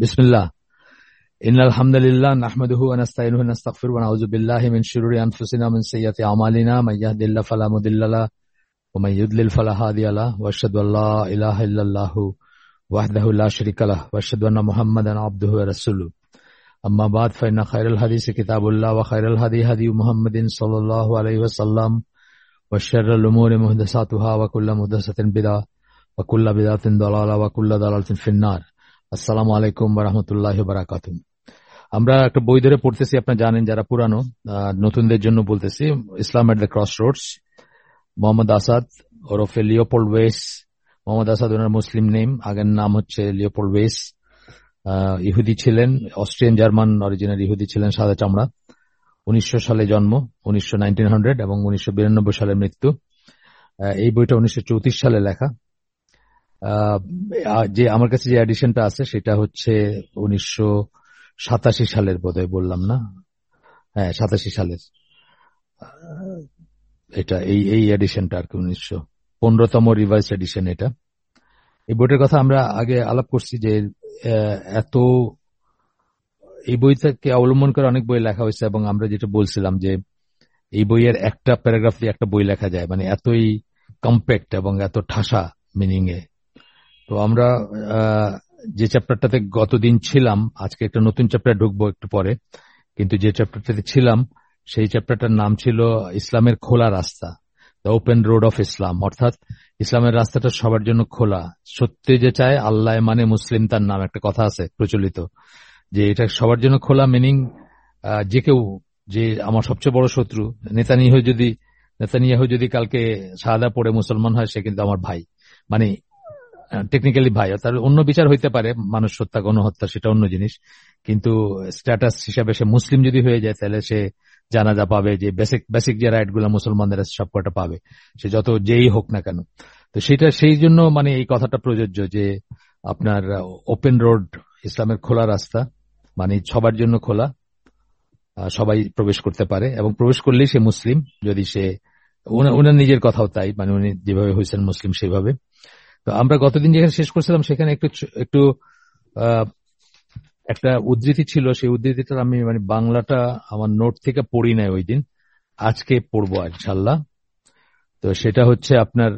বিসমিল্লাহ। ইন্নাল হামদুলিল্লাহ নাহমাদুহু ওয়া নাস্তাঈনুহু ওয়া নাস্তাগফিরুহু ওয়া নাউযু বিল্লাহি মিন শুরুরি আনফুসিনা ওয়া মিন সাইয়্যাতি আমালিনা মান ইয়াহদিহিল্লাহু ফালা মুদিল্লা লাহু ওয়া মান ইউদ্লিল ফালা হাদিয়া লাহু ওয়া আশহাদু আল্লা ইলাহা ইল্লাল্লাহু ওয়াহদাহু লা শারীকা লাহু ওয়া আশহাদু আন্না মুহাম্মাদান আবদুহু ওয়া রাসূলুহু। আম্মা বা'দ ফাইন্না খায়রাল হাদিসি কিতাবুল্লাহ ওয়া খায়রাল হাদী মুহাম্মাদিন সাল্লাল্লাহু আলাইহি ওয়াসাল্লাম ওয়া শাররাল উমুরি মুহদাসাতুহা ওয়া কুল্লু মুহদাসাতিন বিদআহ ওয়া কুল্লু বিদআতিন দালালাহ ওয়া কুল্লু দালালাতিন ফিন্নার। আসসালামু আলাইকুম ওয়া রাহমাতুল্লাহি ওয়া বারাকাতুহু। আমরা একটা বই ধরে পড়তেছি, আপনারা জানেন যারা পুরানো, নতুনদের জন্য বলতেছি। Islam at the crossroads, Muhammad Asad ওরফে লিওপোল্ড ওয়েস। মোহাম্মদ আসাদ ওনার মুসলিম নেম, আগের নাম হচ্ছে লিওপোল্ড ওয়েস। ইহুদি ছিলেন, অস্ট্রিয়ান জার্মান অরিজিনাল ইহুদি ছিলেন, সাদা চামড়া। 1900 সালে জন্ম, 1900 এবং 1992 সালে মৃত্যু। এই বইটা 1934 সালে লেখা। যে আমার কাছে যে এডিশনটা আছে সেটা হচ্ছে 1987 সালের, বোধহয় বললাম না? হ্যাঁ, 87 সালের এটা, এই এডিশনটা আর কি, 1915তম রিভাইজ এডিশন এটা। এই বইটার কথা আমরা আগে আলাপ করছি যে এত এই বইটাকে অবলম্বন করে অনেক বই লেখা হয়েছে, এবং আমরা যেটা বলছিলাম যে এই বইয়ের একটা প্যারাগ্রাফ দিয়ে একটা বই লেখা যায়, মানে এতই কম্প্যাক্ট এবং এত ঠাসা মিনিং এ। তো আমরা যে চ্যাপ্টারটাতে গতদিন ছিলাম, আজকে একটা নতুন চ্যাপ্টার ঢুকবো একটু পরে, কিন্তু যে চ্যাপ্টারটাতে ছিলাম সেই চ্যাপ্টারটার নাম ছিল ইসলামের খোলা রাস্তা, the open road of Islam. অর্থাৎ ইসলামের রাস্তাটা সবার জন্য খোলা। সত্যি যে চায় আল্লাহ মানে মুসলিম তার নাম, একটা কথা আছে প্রচলিত, যে এটা সবার জন্য খোলা। মিনিং যে কেউ, যে আমার সবচেয়ে বড় শত্রু নেতানিয়াহু যদি কালকে শাহাদা পড়ে মুসলমান হয়, সে কিন্তু আমার ভাই, মানে টেকনিক্যালি ভাই। তার অন্য বিচার হইতে পারে, মানুষ হত্যা, গণহত্যা, সেটা অন্য জিনিস, কিন্তু স্ট্যাটাস হিসাবে সে মুসলিম যদি হয়ে যায় তাহলে সে জানাজা পাবে, যে বেসিক যে রাইট গুলো মুসলমানদের আছে সব কটা পাবে, সে যত যেই হোক না কেন। তো সেটা সেই জন্য মানে এই কথাটা প্রযোজ্য যে আপনার ওপেন রোড, ইসলামের খোলা রাস্তা, মানে সবার জন্য খোলা, সবাই প্রবেশ করতে পারে, এবং প্রবেশ করলেই সে মুসলিম, যদি সে ওনার নিজের কথাও তাই, মানে উনি যেভাবে হয়েছেন মুসলিম সেভাবে। তো আমরা গতদিন যেখানে শেষ করছিলাম সেখানে একটু একটা উদ্ধৃতি ছিল, সেই উদ্ধৃতিটা আমি মানে বাংলাটা আমার নোট থেকে পড়ি নাই ওই দিন, আজকে পড়বো ইনশাল্লাহ। তো সেটা হচ্ছে আপনার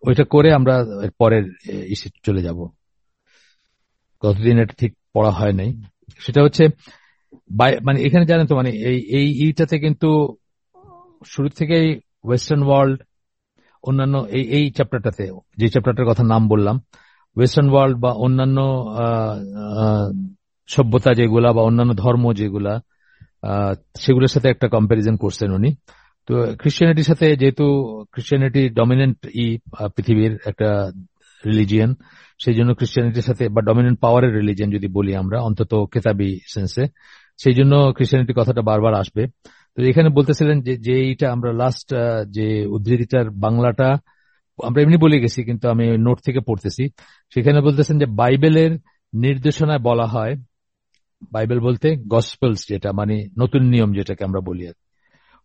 ওইটা করে আমরা পরের ইস্যু চলে যাব। গতদিন এটা ঠিক পড়া হয় নাই। সেটা হচ্ছে মানে এখানে জানেন তো, মানে এইটাতে কিন্তু শুরু থেকেই ওয়েস্টার্ন ওয়ার্ল্ড, অন্যান্য এই চ্যাপ্টারটাতে, যে চ্যাপ্টারটার কথা নাম বললাম, ওয়েস্টার্ন ওয়ার্ল্ড বা অন্যান্য সভ্যতা যেগুলা বা অন্যান্য ধর্ম যেগুলা, সেগুলোর সাথে একটা কম্প্যারিজন করছেন উনি। তো খ্রিস্টানিটির সাথে, যেহেতু খ্রিস্টানিটি ডমিনেন্ট পৃথিবীর একটা রিলিজিয়ান, সেই জন্য খ্রিস্টানিটির সাথে, বা ডমিনেন্ট পাওয়ারের রিলিজিয়ান যদি বলি আমরা, অন্তত কেতাবি সেন্সে, সেই জন্য খ্রিস্টানিটির কথাটা বারবার আসবে। তো এখানে বলতেছিলেন যে এইটা আমরা লাস্ট যে উদ্ধৃতিটার বাংলাটা আমরা এমনি বলে গেছি, কিন্তু আমি নোট থেকে পড়তেছি। সেখানে বলতেছেন যে বাইবেলের নির্দেশনায় বলা হয়, বাইবেল বলতে গসপেলস, যেটা মানে নতুন নিয়ম যেটাকে আমরা বলি, আর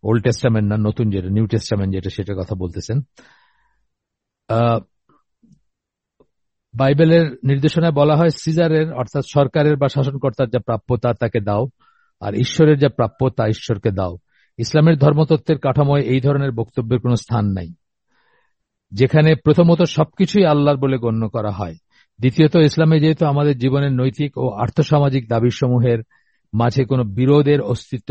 ওল্ড টেস্টামেন্ট না, নতুন যেটা নিউ টেস্টামেন্ট যেটা, সেটার কথা বলতেছেন। বাইবেলের নির্দেশনায় বলা হয় সিজারের, অর্থাৎ সরকারের বা শাসনকর্তার যা প্রাপ্য তা তাকে দাও, আর ঈশ্বরের যা প্রাপ্য তা ঈশ্বরকে দাও। ইসলামের ধর্মতত্ত্বের কাঠামোয় এই ধরনের বক্তব্যের কোনো স্থান নাই, যেখানে প্রথমত সবকিছুই আল্লাহর বলে গণ্য করা হয়, দ্বিতীয়ত ইসলামে যেহেতু আমাদের জীবনের নৈতিক ও আর্থসামাজিক দাবিসমূহের মাঝে কোনো বিরোধের অস্তিত্ব,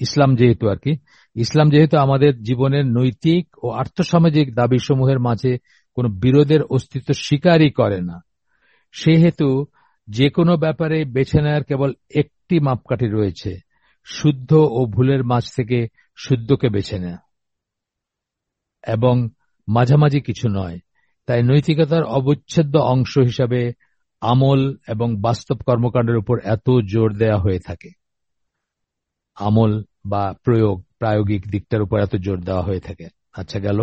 ইসলাম যেহেতু আমাদের জীবনের নৈতিক ও আর্থসামাজিক দাবিসমূহের মাঝে কোনো বিরোধের অস্তিত্ব স্বীকারই করে না, সেহেতু যে কোনো ব্যাপারে বেছে নেওয়ার কেবল একটি মাপকাঠি রয়েছে, শুদ্ধ ও ভুলের মাঝ থেকে শুদ্ধকে বেছে নেওয়া, এবং মাঝামাঝি কিছু নয়। তাই নৈতিকতার অবিচ্ছেদ্য অংশ হিসাবে আমল এবং বাস্তব কর্মকাণ্ডের উপর এত জোর দেয়া হয়ে থাকে, আমল বা প্রায়োগিক দিকটার উপর এত জোর দেওয়া হয়ে থাকে। আচ্ছা, গেল।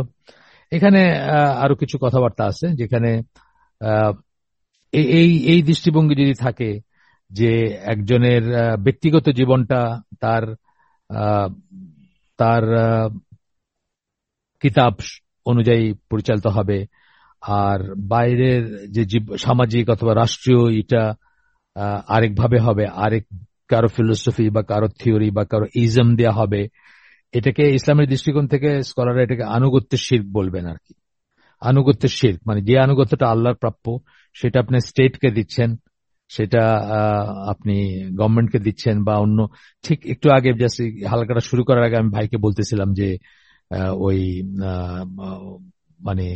এখানে আরো কিছু কথাবার্তা আছে, যেখানে এই দৃষ্টিভঙ্গি যদি থাকে যে একজনের ব্যক্তিগত জীবনটা তার তার কিতাব অনুযায়ী পরিচালিত হবে, আর বাইরের যে সামাজিক অথবা রাষ্ট্রীয়, এটা আরেকভাবে হবে, আরেক কারো ফিলোসফি বা কারো থিওরি বা কারো ইজম দেয়া হবে। এটাকে ইসলামের দৃষ্টিকোণ থেকে স্কলাররা এটাকে আনুগত্যের শিরক বলবেন আর কি। আনুগত্যের শিরক মানে যে আনুগত্যটা আল্লাহর প্রাপ্য সেটা আপনি স্টেটকে দিচ্ছেন, সেটা আপনি গভর্নমেন্টকে দিচ্ছেন বা অন্য। ঠিক একটু আগে জাস্ট হালকাটা শুরু করার আগে আমি ভাইকে বলতেছিলাম যে ওই আহ, মানে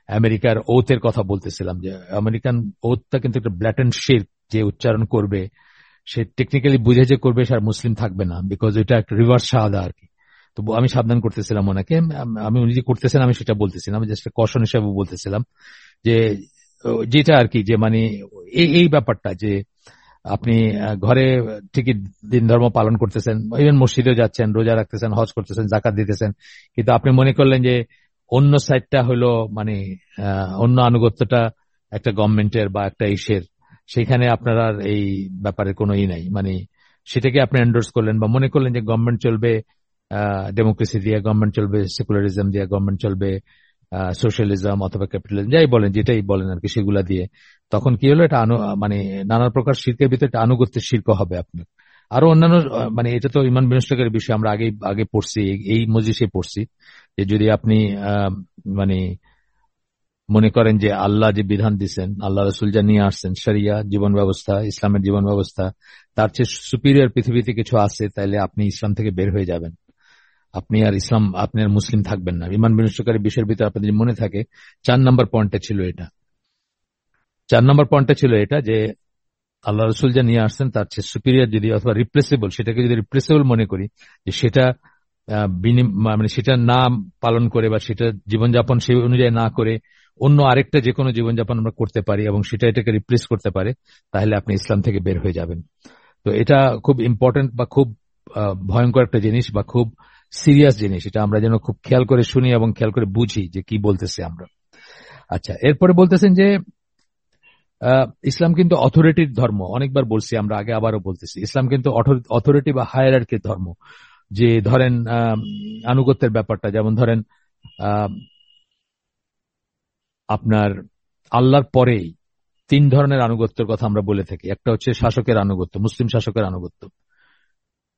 আমেরিকার ওথের কথা বলতেছিলাম, যে আমেরিকান ওথটা কিন্তু একটা ব্ল্যাটেন্ট শিরক। যে উচ্চারণ করবে সে টেকনিক্যালি বুঝে যে করবে সে আর মুসলিম থাকবে না, বিকজ এটা একটা রিভার্স শাহাদা আর কি। তো আমি সাবধান করতেছিলাম ওনাকে, আমি উনি যে করতেছেন আমি সেটা বলতেছিলাম, আমি জাস্ট কশন হিসাবে বলতেছিলাম যে যেটা আর কি, যে মানে এই ব্যাপারটা যে আপনি ঘরে ঠিকই দিন ধর্ম পালন করতেছেন, ইভেন মসজিদে যাচ্ছেন, রোজা রাখতেছেন, হজ করতেছেন, জাকাত দিতেছেন, কিন্তু আপনি মনে করলেন যে অন্য সাইডটা হলো মানে অন্য আনুগত্যটা একটা গভর্নমেন্টের বা একটা ইসের, সেখানে আপনার আর এই ব্যাপারে কোনো নাই, মানে সেটাকে আপনি এন্ডোর্স করলেন বা মনে করলেন যে গভর্নমেন্ট চলবে ডেমোক্রেসি দিয়ে, গভর্নমেন্ট চলবে সেকুলারিজম দিয়ে, গভর্নমেন্ট চলবে সোশ্যালিজম অথবা ক্যাপিটালিজম, যাই বলেন যেটাই বলেন আর কি, সেগুলা দিয়ে। তখন কি হলো, এটা মানে নানা প্রকার শিরকের ভিতরে একটা আনুগত্যের শিরক হবে আপনার। আরো অন্যান্য মানে এটা তো ইমান বিনষ্টকারী বিষয়, আমরা আগে পড়ছি, এই মজলিসে পড়ছি যে যদি আপনি মানে মনে করেন যে আল্লাহ যে বিধান দিচ্ছেন, আল্লাহ রসুল যা নিয়ে আসছেন, শরিয়া জীবন ব্যবস্থা, ইসলামের জীবন ব্যবস্থা, তার চেয়ে সুপিরিয়র পৃথিবীতে কিছু আছে, তাইলে আপনি ইসলাম থেকে বের হয়ে যাবেন, আপনি আর মুসলিম থাকবেন না। ইমান বিনষ্টকারী বিষয়ের ভিতরে আপনাদের মনে থাকে 4 নম্বর পয়েন্টে ছিল এটা। 4 নম্বর পয়েন্টে ছিল এটা যে আল্লাহ রসুল যা নিয়ে আসছেন তার চেয়ে সুপিরিয়র যদি অথবা রিপ্লেসেবল, সেটাকে যদি রিপ্লেসেবল মনে করি, যে সেটা মানে সেটা না পালন করে বা সেটা জীবনযাপন সেই অনুযায়ী না করে অন্য আরেকটা যে কোনো জীবনযাপন আমরা করতে পারি এবং সেটা এটাকে রিপ্লেস করতে পারে, তাহলে আপনি ইসলাম থেকে বের হয়ে যাবেন। তো এটা খুব ইম্পর্টেন্ট বা খুব ভয়ঙ্কর একটা জিনিস বা খুব সিরিয়াস জিনিস, এটা আমরা যেন খুব খেয়াল করে শুনি এবং খেয়াল করে বুঝি যে কি বলতেছে আমরা। আচ্ছা, এরপরে বলতেছেন যে ইসলাম কিন্তু অথরিটির ধর্ম। অনেকবার বলছি আমরা, আগে আবারও বলতেছি, ইসলাম কিন্তু অথরিটি বা হায়ারার্কির ধর্ম। যে ধরেন আনুগত্যের ব্যাপারটা, যেমন ধরেন আপনার আল্লাহর পরেই 3 ধরনের আনুগত্যের কথা আমরা বলে থাকি। একটা হচ্ছে শাসকের আনুগত্য, মুসলিম শাসকের আনুগত্য।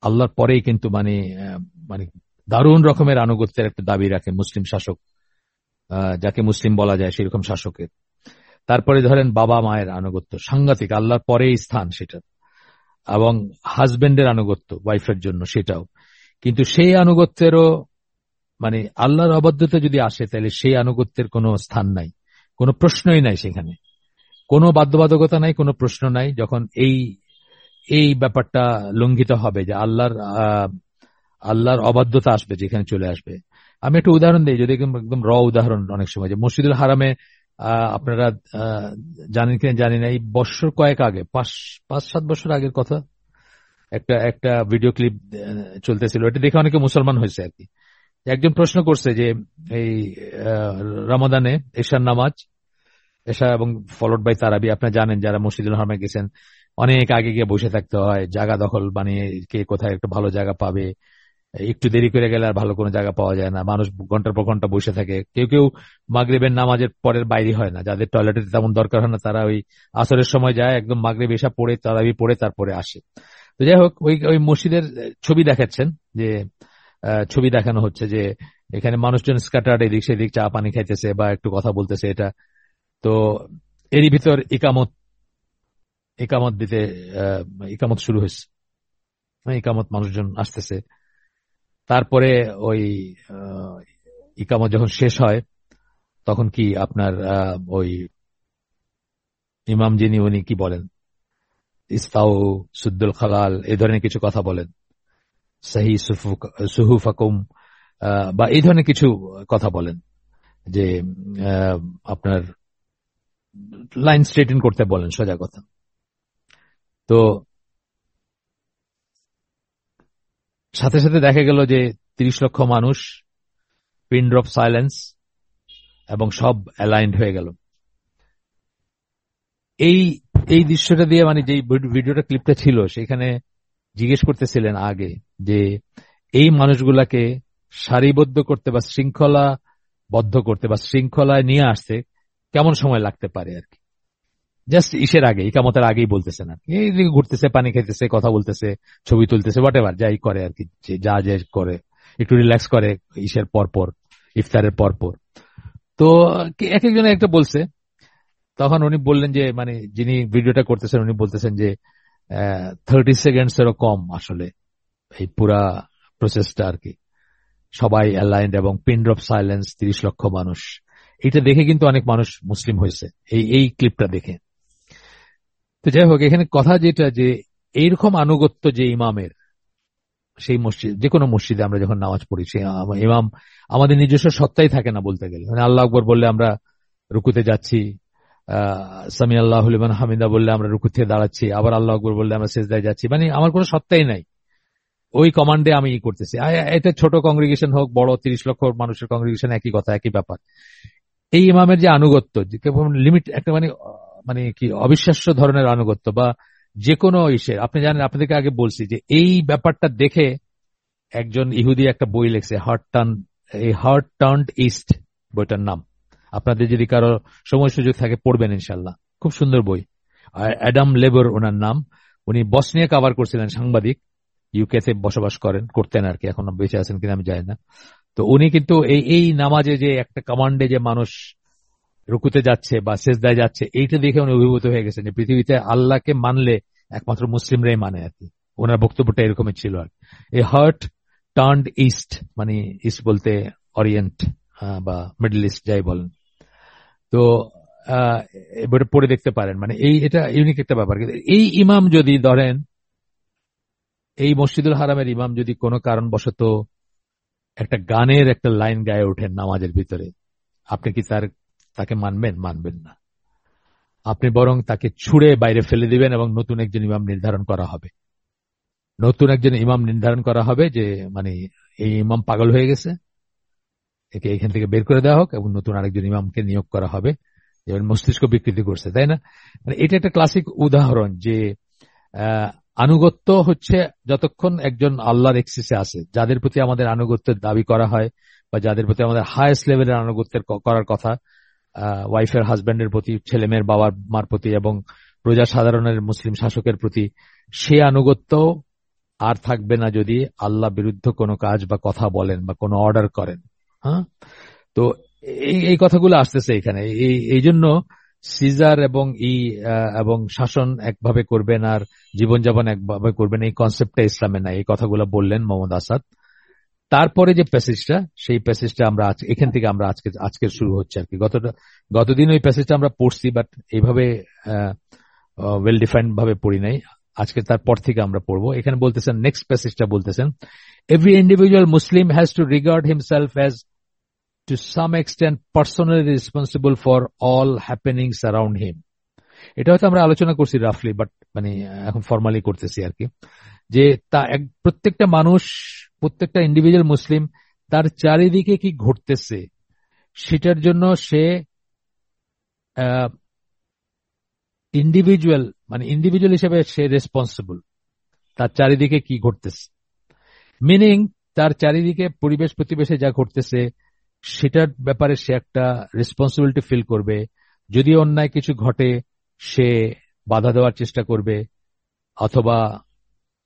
আল্লাহর পরেই কিন্তু মানে মানে দারুণ রকমের আনুগত্যের একটা দাবি রাখে মুসলিম শাসক, যাকে মুসলিম বলা যায় সেরকম শাসকের। তারপরে ধরেন বাবা মায়ের আনুগত্য, সাংঘাতিক, আল্লাহর পরেই স্থান সেটা। এবং হাজবেন্ডের আনুগত্য ওয়াইফের জন্য, সেটাও। কিন্তু সেই আনুগত্যেরও মানে আল্লাহর অবাধ্যতা যদি আসে, তাহলে সেই আনুগত্যের কোনো স্থান নাই, কোনো প্রশ্নই নাই, সেখানে কোনো বাধ্যবাধকতা নাই, কোনো প্রশ্ন নাই। যখন এই এই ব্যাপারটা লঙ্ঘিত হবে, যে আল্লাহর অবাধ্যতা আসবে, যেখানে চলে আসবে। আমি একটা উদাহরণ দিই, যদি একদম উদাহরণ, অনেক সময় যে মসজিদুল হারামে আপনারা জানেন কিনা জানি না, এই বছর কয়েক আগে, 5-7 বছর আগের কথা, একটা একটা ভিডিও ক্লিপ চলতেছিল, এটা দেখে অনেকে মুসলমান হয়েছে আর কি। একজন প্রশ্ন করছে যে এই রমাদানে এশার নামাজ, এশা এবং ফলোড বাই তারাবি, আপনারা জানেন যারা মসজিদুল হারামে গেছেন, অনেক আগে গিয়ে বসে থাকতে হয়, জায়গা দখল বানিয়ে, কে কোথায় একটা ভালো জায়গা পাবে, একটু দেরি করে গেলে আর ভালো কোনো জায়গা পাওয়া যায় না, মানুষ ঘন্টার পর ঘন্টা বসে থাকে। কেউ কেউ মাগরিবের নামাজের পরের বাইরে হয় না, যাদের টয়লেটের তেমন দরকার হয় না, তারা ওই আসরের সময় যায়, একদম মাগরিব এশা পড়ে, তারাবি পড়ে তারপরে আসে। তো যাই হোক, ওই ওই মসজিদের ছবি দেখাচ্ছেন, যে ছবি দেখানো হচ্ছে যে এখানে মানুষজন স্ক্যাটার্ড, এদিক সেদিক চা পানি খাইতেছে বা একটু কথা বলতেছে, এটা। তো এরই ভিতর ইকামত ইকামত দিতে ইকামত শুরু হয়েছে, ইকামত মানুষজন আসতেছে। তারপরে ওই আহ, ইকামত যখন শেষ হয়, তখন কি আপনার ওই ইমাম যিনি, উনি কি বলেন, ইস্তাউ সুদ্দুল খালাল, এই ধরনের কিছু কথা বলেন, সাহি সুহুফাকুম, বা এই ধরনের কিছু কথা বলেন, যে আপনার লাইন স্ট্রেটেন করতে বলেন, সোজা কথা। তো সাথে সাথে দেখা গেল যে 30 লক্ষ মানুষ, পিন ড্রপ সাইলেন্স, এবং সব অ্যালাইন্ড হয়ে গেল। এই এই দৃশ্যটা দিয়ে, মানে যে ভিডিওটা ক্লিপটা ছিল, সেখানে জিজ্ঞেস করতেছিলেন আগে যে এই মানুষগুলাকে সারিবদ্ধ করতে বা শৃঙ্খলাবদ্ধ করতে বা শৃঙ্খলায় নিয়ে আসতে কেমন সময় লাগতে পারে আর কি। জাস্ট ইসের আগে, ইকামতের আগেই বলতেছে না, এইদিকে ঘুরতেছে, পানি খাইতেছে, কথা বলতেছে, ছবি তুলতেছে, হোয়াট এভার যাই করে আর কি, যা যা করে একটু রিল্যাক্স করে ইসের পরপর, ইফতারের পরপর। তো এক একজনে একটা বলছে, তখন উনি বললেন যে মানে যিনি ভিডিওটা করতেছেন উনি বলতেছেন যে 30 সেকেন্ডস এরও কম আসলে এই পুরা প্রসেসটা আর কি, সবাই অ্যালাইন্ড এবং পিন ড্রপ সাইলেন্স, 30 লক্ষ মানুষ। এটা দেখে কিন্তু অনেক মানুষ মুসলিম হয়েছে এই এই ক্লিপটা দেখে। তো যাই হোক, এখানে কথা যেটা যে এইরকম আনুগত্য যে ইমামের, সেই মসজিদ, যে কোনো মসজিদে আমরা যখন নামাজ পড়ি সেই ইমাম আমাদের নিজস্ব সত্তাই থাকে না বলতে গেলে। মানে আল্লাহ আকবর বললে আমরা রুকুতে যাচ্ছি, সামি আল্লাহু লিমান হামিদা বললে আমরা রুকু থেকে দাঁড়াচ্ছি, আবার আল্লাহ আকবর বললে আমরা সেজদায় যাচ্ছি, মানে আমার কোনো সত্তাই নাই, ওই কমান্ডে আমি করতেছি। এটা ছোট কংগ্রিগেশন হোক বড় 30 লক্ষ মানুষের কংগ্রিগেশন, একই কথা একই ব্যাপার। এই ইমামের যে আনুগত্য, লিমিট একটা মানে মানে কি অবিশ্বাস্য ধরনের আনুগত্য, বা যে কোনো ইসের, আপনি জানেন, আপনাদেরকে আগে বলছি যে এই ব্যাপারটা দেখে একজন ইহুদি একটা বই লিখছে, হার্ট টার্নড ইস্ট, বইটার নাম। আপনাদের যদি কারো সময় সুযোগ থাকে পড়বেন ইনশাল্লাহ, খুব সুন্দর বই। অ্যাডাম লেবর ওনার নাম। উনি বসনিয়া কভার করছিলেন, সাংবাদিক, ইউকে তে বসবাস করতেন আর কি, এখন বেঁচে আছেন কিনা আমি জানি না। তো উনি কিন্তু এই এই নামাজে যে একটা কমান্ডে যে মানুষ রুকুতে যাচ্ছে বা সেজদায় যাচ্ছে, এইটা দেখে উনি অভিভূত হয়ে গেছেন যে পৃথিবীতে আল্লাহকে মানলে একমাত্র মুসলিমরাই মানে আর কি। ওনার বক্তব্যটা এরকমই ছিল আর এই হার্ট টার্নড ইস্ট, মানে ইস্ট বলতে অরিয়েন্ট বা মিডল ইস্ট যাই বলেন। তো এবারে পড়ে দেখতে পারেন, মানে এই এটা ইউনিক একটা ব্যাপার। কিন্তু এই ইমাম যদি ধরেন, এই মসজিদুল হারামের ইমাম যদি কোনো কারণবশত একটা গানের একটা লাইন গায়ে ওঠেন নামাজের ভিতরে, আপনি কি তাকে মানবেন? মানবেন না। আপনি বরং তাকে ছুঁড়ে বাইরে ফেলে দিবেন এবং নতুন একজন ইমাম নির্ধারণ করা হবে। নতুন একজন ইমাম নির্ধারণ করা হবে যে মানে এই ইমাম পাগল হয়ে গেছে, একে এখান থেকে বের করে দেওয়া হোক, এবং নতুন আরেকজন ইমামকে নিয়োগ করা হবে, যেমন মস্তিষ্ক বিকৃতি করছে, তাই না? মানে এটা একটা ক্লাসিক উদাহরণ যে আনুগত্য হচ্ছে যতক্ষণ একজন আল্লাহর এক্সিসে আছে, যাদের প্রতি আমাদের আনুগত্যের দাবি করা হয় বা যাদের প্রতি আমাদের হাইয়েস্ট লেভেলের আনুগত্যের করার কথা, ওয়াইফের হাজব্যান্ডের প্রতি, ছেলে মেয়ের বাবার মার প্রতি, এবং প্রজা সাধারণের মুসলিম শাসকের প্রতি, সে আনুগত্য আর থাকবে না যদি আল্লাহ বিরুদ্ধ কোনো কাজ বা কথা বলেন বা কোনো অর্ডার করেন। হ্যাঁ, তো এই এই কথাগুলো আসতেছে এখানে। এই জন্য সিজার এবং শাসন একভাবে করবেন আর জীবনযাপন একভাবে করবেন, এই কনসেপ্টটা ইসলামে নাই। এই কথাগুলো বললেন মোহাম্মদ আসাদ। তারপরে যে প্যাসেজটা, সেই প্যাসেজটা আমরা এখান থেকে আমরা আজকে শুরু হচ্ছে আর কি। গতদিন ওই প্যাসেজটা আমরা পড়ছি, বাট এইভাবে ওয়েল ডিফাইন্ড ভাবে পড়ি নাই। আজকে তারপর থেকে আমরা পড়বো। এখানে বলতেছেন, নেক্সট প্যাসেজটা বলতেছেন, every individual Muslim has to regard himself as to some extent personally responsible for all happenings around him. এটা হয়তো আমরা আলোচনা করছি রাফলি, বাট মানে এখন ফর্মালি করতেছি আর কি, যে প্রত্যেকটা মানুষ, প্রত্যেকটা ইন্ডিভিজুয়াল মুসলিম তার চারিদিকে কি ঘটতেছে সেটার জন্য সে ইন্ডিভিজুয়াল হিসেবে সে রেসপন্সিবল, তার চারিদিকে কি ঘটতেছে। মিনিং, তার চারিদিকে পরিবেশ প্রতিবেশে যা ঘটতেছে সেটার ব্যাপারে সে একটা রেসপন্সিবিলিটি ফিল করবে। যদি অন্যায় কিছু ঘটে সে বাধা দেওয়ার চেষ্টা করবে, অথবা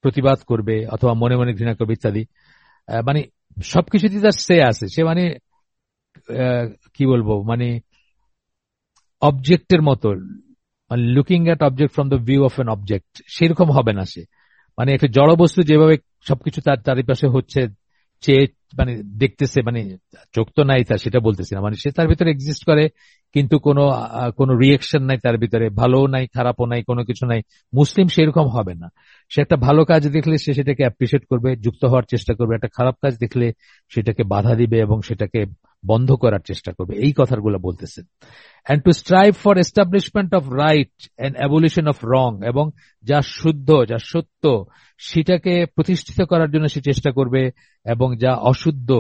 প্রতিবাদ করবে, অথবা মনে মনে ঘৃণা করবে ইত্যাদি। মানে সবকিছুতে তার সে আছে। সে মানে কি বলবো, মানে অবজেক্টের মতো, মানে looking at object from the view of an object, সেরকম হবে না সে। মানে একটা জড় বস্তু যেভাবে সবকিছু তার চারিপাশে হচ্ছে চেয়ে মানে দেখতেছে, মানে চোখ তো নাই তার, সেটা বলতেছি না, মানে সে তার ভিতরে এক্সিস্ট করে, কিন্তু কোনো রিয়েকশন নাই তার ভিতরে, ভালো নাই খারাপও নাই, কোনো কিছু নাই। মুসলিম সেরকম হবে না। সে একটা ভালো কাজ দেখলে সে সেটাকে অ্যাপ্রিসিয়েট করবে, যুক্ত হওয়ার চেষ্টা করবে। একটা খারাপ কাজ দেখলে সেটাকে বাধা দিবে এবং সেটাকে বন্ধ করার চেষ্টা করবে। এই কথাগুলো বলতেছে। and to strive for establishment of right and abolition of wrong, এবং যা শুদ্ধ, যা সত্য, সেটাকে প্রতিষ্ঠিত করার জন্য সে চেষ্টা করবে, এবং যা অশুদ্ধ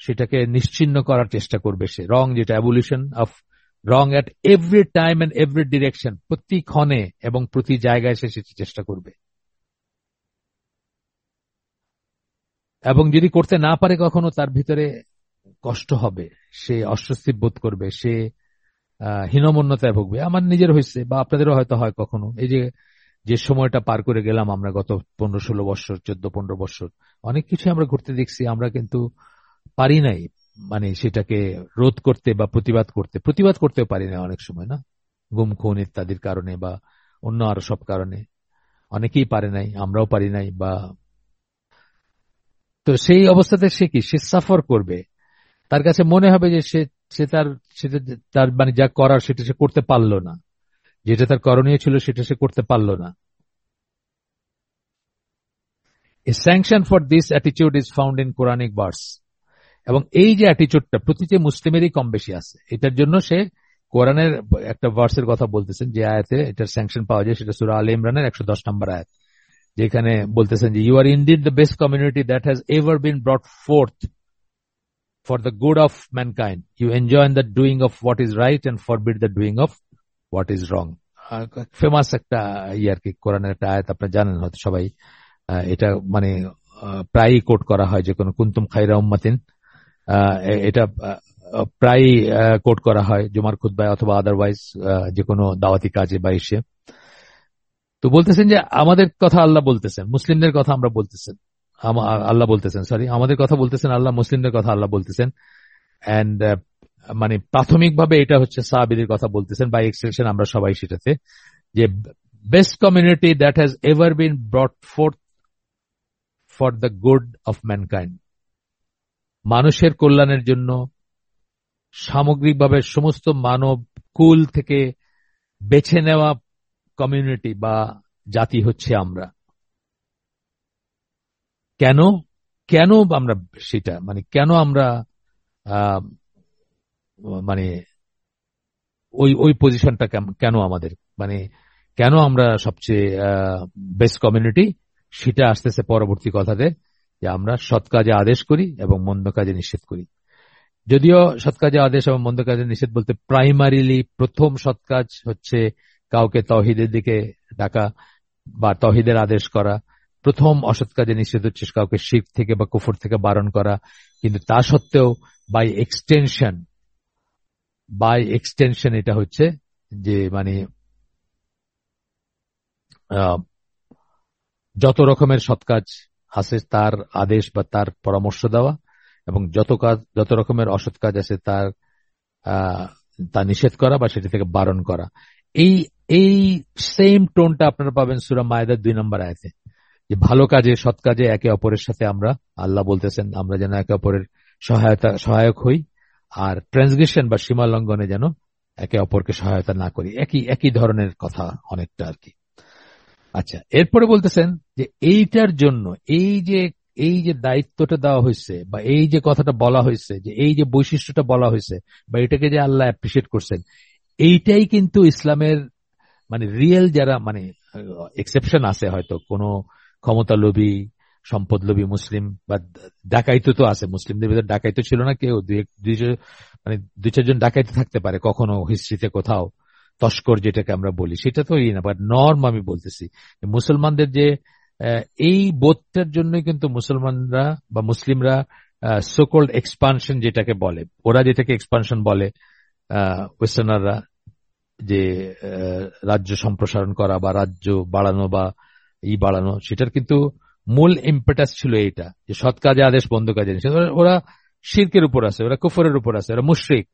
সেটাকে নিশ্চিহ্ন করার চেষ্টা করবে সে। রং যেটা, abolition of wrong at every time and every direction, প্রতি ক্ষণে এবং প্রতি জায়গায় সে চেষ্টা করবে। এবং যদি করতে না পারে কখনো, তার ভিতরে কষ্ট হবে, সে অস্বস্তি বোধ করবে, সে হীনমন্যতায় ভুগবে। আমার নিজের হয়েছে, বা আপনাদেরও হয়তো হয় কখনো। এই যে যে সময়টা পার করে গেলাম আমরা গত 15-16 বছর, 14-15 বছর, অনেক কিছু আমরা ঘুরতে দেখছি, আমরা কিন্তু পারি নাই মানে সেটাকে রোধ করতে বা প্রতিবাদ করতেও পারি না অনেক সময়, না? গুম খুন ইত্যাদির কারণে বা অন্য আরো সব কারণে অনেকেই পারে নাই, আমরাও পারি নাই। বা তো সেই অবস্থাতে সে কি, সে সাফার করবে। তার কাছে মনে হবে যে সে সে তার সেটা তার মানে যা করার সেটা সে করতে পারলো না, যেটা তার করণীয় ছিল সেটা সে করতে পারলো না। A sanction for this attitude is found in Quranic verse. এবং এই যে অ্যাটিটিউডটা প্রতিটি মুসলিমেরই কম বেশি আছে, এটার জন্য সে কোরআনের একটা ভার্সের কথা বলতেছেন, যে আয়াতে এটার স্যাংশন পাওয়া যায়, সেটা সূরা আলে ইমরানের 110 নম্বর আয়াত, যেখানে বলতেছেন যে you are indeed the best community that has ever been brought forth for the good of mankind, you enjoy the doing of what is right and forbid the doing of what is wrong. Famous একটা আর কি, কোরআনের একটা আয়াত, আপনারা জানেন হয়তো সবাই। এটা মানে প্রায়ই কোট করা হয়, যে কোনো কুনতুম খায়রা উম্মাতিন, এটা প্রায় কোট করা হয় জুমার খুতবায় অথবা আদারওয়াইজ যে কোনো দাওয়াতি কাজে বা ইসে। তো বলতেছেন যে আমাদের কথা আল্লাহ বলতেছেন, মুসলিমদের কথা আমরা বলতেছেন, আল্লাহ বলতেছেন, সরি, আমাদের কথা বলতেছেন আল্লাহ, মুসলিমদের কথা আল্লাহ বলতেছেন। এন্ড মানে প্রাথমিকভাবে এটা হচ্ছে সাহাবীদের কথা বলতেছেন, বাই এক্সটেনশন আমরা সবাই সেটাতে, যে best community that has ever been brought forth for the good of mankind, মানুষের কল্যাণের জন্য সামগ্রিকভাবে সমস্ত মানব কুল থেকে বেছে নেওয়া কমিউনিটি বা জাতি হচ্ছে আমরা। কেন কেন আমরা সেটা মানে কেন আমরা আহ, মানে ওই ওই পজিশনটা কেন আমাদের, মানে কেন আমরা সবচেয়ে বেস্ট কমিউনিটি, সেটা আসতেছে পরবর্তী কথাতে, যে আমরা সৎ কাজে আদেশ করি এবং মন্দ কাজে নিষেধ করি। যদিও সৎ কাজে আদেশ এবং মন্দ কাজে নিষেধ বলতে প্রাইমারিলি প্রথম সৎ কাজ হচ্ছে কাউকে তৌহিদের দিকে ডাকা বা তৌহিদের আদেশ করা, প্রথম অসৎ কাজে নিষেধ হচ্ছে কাউকে শিরক থেকে বা কুফর থেকে বারণ করা। কিন্তু তা সত্ত্বেও বাই এক্সটেনশন এটা হচ্ছে যে মানে আহ, যত রকমের সৎ কাজ আছে তার আদেশ বা তার পরামর্শ দেওয়া, এবং যত রকমের অসৎ কাজ আছে তার তা নিষেধ করা বা সেটা থেকে বারণ করা। এই এই সেম টোনটা আপনারা পাবেন সূরা মায়েদার 2 নম্বর আয়াতে, যে ভালো কাজে সৎ কাজে একে অপরের সাথে আমরা, আল্লাহ বলতেছেন আমরা যেন একে অপরের সহায়ক হই, আর ট্রান্সগ্রেশন বা সীমা লঙ্ঘনে যেন একে অপরকে সহায়তা না করি। একই একই ধরনের কথা অনেকটা আর কি। আচ্ছা, এরপরে বলতেছেন যে এইটার জন্য এই যে দায়িত্বটা দেওয়া হয়েছে বা এই যে কথাটা বলা হয়েছে, যে এই যে বৈশিষ্ট্যটা বলা হয়েছে বা এটাকে যে আল্লাহ অ্যাপ্রিসিয়েট করছেন, এইটাই কিন্তু ইসলামের মানে রিয়েল যারা মানে এক্সেপশন আছে হয়তো কোনো ক্ষমতা লোভী সম্পদ লোভী মুসলিম বা ডাকাইতো তো আছে, মুসলিমদের ভিতরে ডাকাইতো ছিল না কেউ, মানে 2-4 জন ডাকাইতো থাকতে পারে কখনো হিস্ট্রিতে কোথাও, তস্কর যেটাকে আমরা বলি, সেটা তো না, বাট নর্ম আমি বলতেছি মুসলমানদের যে এই বোধটার জন্যই কিন্তু মুসলমানরা বা মুসলিমরা সোকল্ড এক্সপানশন যেটাকে বলে, ওরা যেটাকে এক্সপানশন বলে ওয়েস্টার্নাররা, যে রাজ্য সম্প্রসারণ করা বা রাজ্য বাড়ানো বা বাড়ানো, সেটার কিন্তু মূল ইম্পেটাস ছিল এইটা, যে সৎ কাজে আদেশ বন্ধ কাজে নিষেধ। ওরা শিরকের উপর আছে, ওরা কুফরের উপর আছে, ওরা মুশরিক।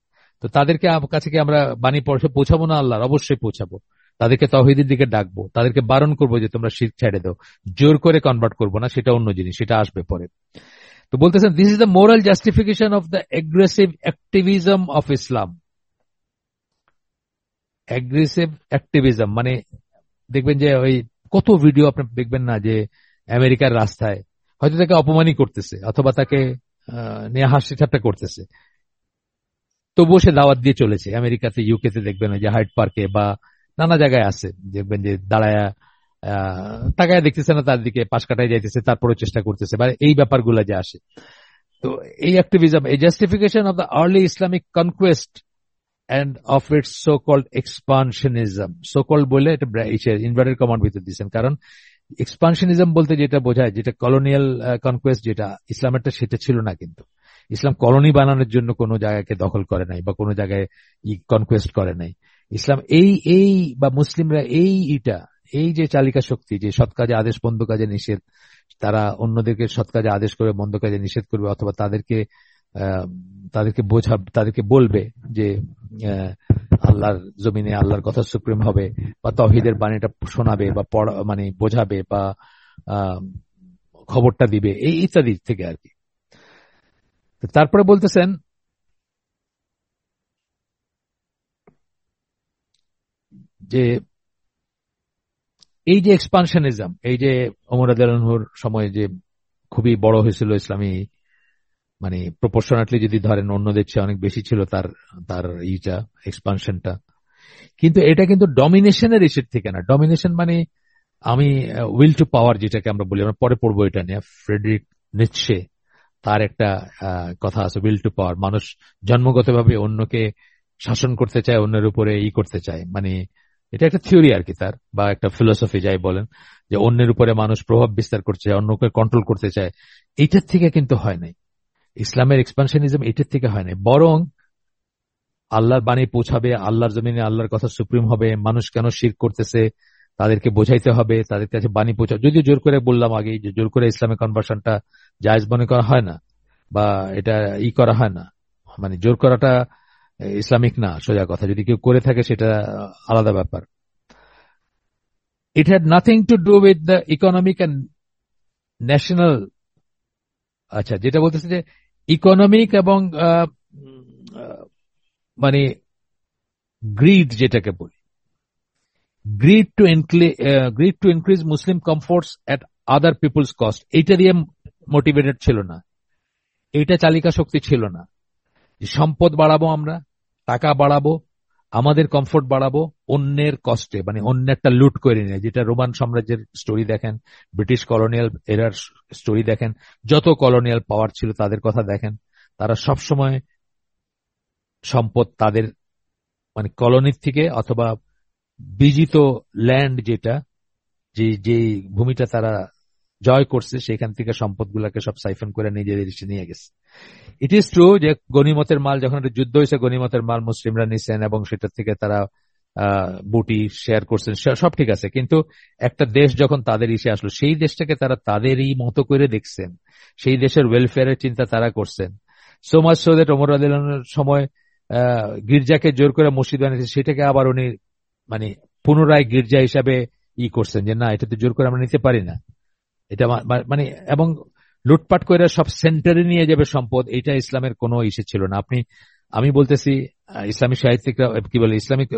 তো তাদেরকে কাছে কি আমরা বাণী পৌঁছাবো না আল্লাহর? অবশ্যই পৌঁছাবো। তাদেরকে তাওহীদের দিকে ডাকবো, তাদেরকে বারণ করবো যে তোমরা শিরক ছেড়ে দাও, জোর করে কনভার্ট করবো না, সেটা অন্য জিনিস, সেটা আসবে পরে। তো বলতেছেন this is the moral justification of the aggressive activism of Islam. Aggressive activism মানে দেখবেন যে ওই কত ভিডিও আপনি দেখবেন না, যে আমেরিকার রাস্তায় হয়তো তাকে অপমানই করতেছে অথবা তাকে নিয়ে হাসি ঠাট্টা করতেছে, তবুও সে দাওয়াত দিয়ে চলেছে। আমেরিকাতে, ইউকেতে দেখবেন ওই যে হাইড পার্কে বা নানা জায়গায় আছে, দেখবেন যে দাঁড়ায় তাকায় দেখতেছে না তার দিকে, পাশ কাটায় যাইতেছে, তারপরেও চেষ্টা করতেছে, বা এই ব্যাপারগুলো যে আসে। তো এই অ্যাক্টিভিজম, এই justification of the early Islamic conquest and of its so-called expansionism, so-called বলে এটা ইনভার্টেড কমান্ড ভিতরে দিচ্ছেন, কারণ এক্সপানশনিজম বলতে যেটা বোঝায়, যেটা কলোনিয়াল কনকোয়েস্ট যেটা ইসলামেরটা, সেটা ছিল না। কিন্তু ইসলাম কলোনি বানানোর জন্য কোনো জায়গাকে দখল করে নাই বা কোনো জায়গায় কনকোয়েস্ট করে নাই। ইসলাম এই এই বা মুসলিমরা এই যে চালিকা শক্তি, যে সৎ কাজে আদেশ মন্দ কাজে নিষেধ, তারা অন্যদেরকে সৎ কাজে আদেশ করে মন্দ কাজে নিষেধ করবে, অথবা তাদেরকে বলবে যে আল্লাহর জমিনে আল্লাহর কথা সুপ্রিম হবে, বা তৌহিদের বাণীটা শোনাবে বা মানে বোঝাবে বা আহ, খবরটা দিবে, এই ইত্যাদি থেকে আর কি। তারপরে বলতেছেন যে এই যে এক্সপানশনিজম, এই যে ওমর রাদিয়াল্লাহু আনহুর সময় যে খুবই বড় হয়েছিল ইসলামী, মানে প্রপোর্শনাটলি যদি ধরেন অন্যদের চেয়ে অনেক বেশি ছিল তার তার এইটা এক্সপানশনটা। কিন্তু এটা কিন্তু ডমিনেশনের ইস্যুর থেকে না। ডমিনেশন মানে আমি উইল টু পাওয়ার যেটাকে আমরা বলি, আমরা পরে পড়বো এটা নিয়ে, ফ্রেডরিক নিৎসে তার একটা কথা আছে, উইল টু পাওয়ার। মানুষ জন্মগতভাবে অন্যকে শাসন করতে চায়, অন্যের উপরে করতে চায়, মানে এটা একটা থিওরি আর কি তার, বা একটা ফিলোসফি যাই বলেন, যে অন্যের উপরে মানুষ প্রভাব বিস্তার করতে চায়, অন্যকে কন্ট্রোল করতে চায়। এইটার থেকে কিন্তু হয় নাই ইসলামের এক্সপানশনিজম, এটার থেকে হয় নাই। বরং আল্লাহর বাণী পৌঁছাবে, আল্লাহর জমিনে আল্লাহর কথা সুপ্রিম হবে, মানুষ কেন শিরক করতেছে তাদেরকে বোঝাইতে হবে, তাদের কাছে বাণী পৌঁছাবে। যদিও জোর করে বললাম আগেই যে জোর করে ইসলামের কনভার্সনটা জায়েজ মনে করা হয় না, বা এটা করা হয় না, মানে জোর করাটা ইসলামিক না, সোজা কথা। যদি কেউ করে থাকে সেটা আলাদা ব্যাপার। It had nothing to do with the economic and national, আচ্ছা যেটা বলতেছে যে ইকোনমিক এবং আহ, মানে গ্রিড যেটাকে বলি, greed to increase Muslim comforts at other people's cost, এইটা দিয়ে মোটিভেটেড ছিল না, এইটা চালিকা শক্তি ছিল না। যে সম্পদ বাড়াবো, আমরা টাকা বাড়াবো, আমাদের কমফোর্ট বাড়াবো অন্যের কষ্টে, মানে অন্যেরটা লুট করে নিয়ে। যেটা রোমান সাম্রাজ্যের স্টোরি দেখেন, ব্রিটিশ কলোনিয়াল এরার স্টোরি দেখেন, যত কলোনিয়াল পাওয়ার ছিল তাদের কথা দেখেন, তারা সব সময় সম্পদ তাদের মানে কলোনির থেকে অথবা বিজিত ল্যান্ড যেটা, যে যে ভূমিটা তারা জয় করছে সেখান থেকে সম্পদগুলোকে সব সাইফন করে নিজেদের দেশে নিয়ে গেছে। ইট ইজ ট্রু যে গনিমতের মাল, যখন একটা যুদ্ধ হয়েছে গনিমতের মাল মুসলিমরা নিছেন এবং সেটা থেকে তারা বুটি শেয়ার করছেন, সব ঠিক আছে। কিন্তু একটা দেশ যখন তাদের ইসে আসলো, সেই দেশটাকে তারা তাদেরই মতো করে দেখছেন, সেই দেশের ওয়েলফেয়ারের চিন্তা তারা করছেন। So much so that Omar রাদিয়াল্লাহু আনহুর সময় গির্জাকে জোর করে মসজিদ বানিয়েছে, সেটাকে আবার উনি মানে পুনরায় গির্জা হিসাবে করছেন, যে না, এটা তো জোর করে আমরা নিতে পারি না, এটা মানে, এবং লুটপাট করে সব সেন্টারে নিয়ে যাবে সম্পদ, এটা ইসলামের কোনো ইস্যু ছিল না। আমি বলতেছি ইসলামী সাহিত্যিকরা কি বলে, ইসলামিক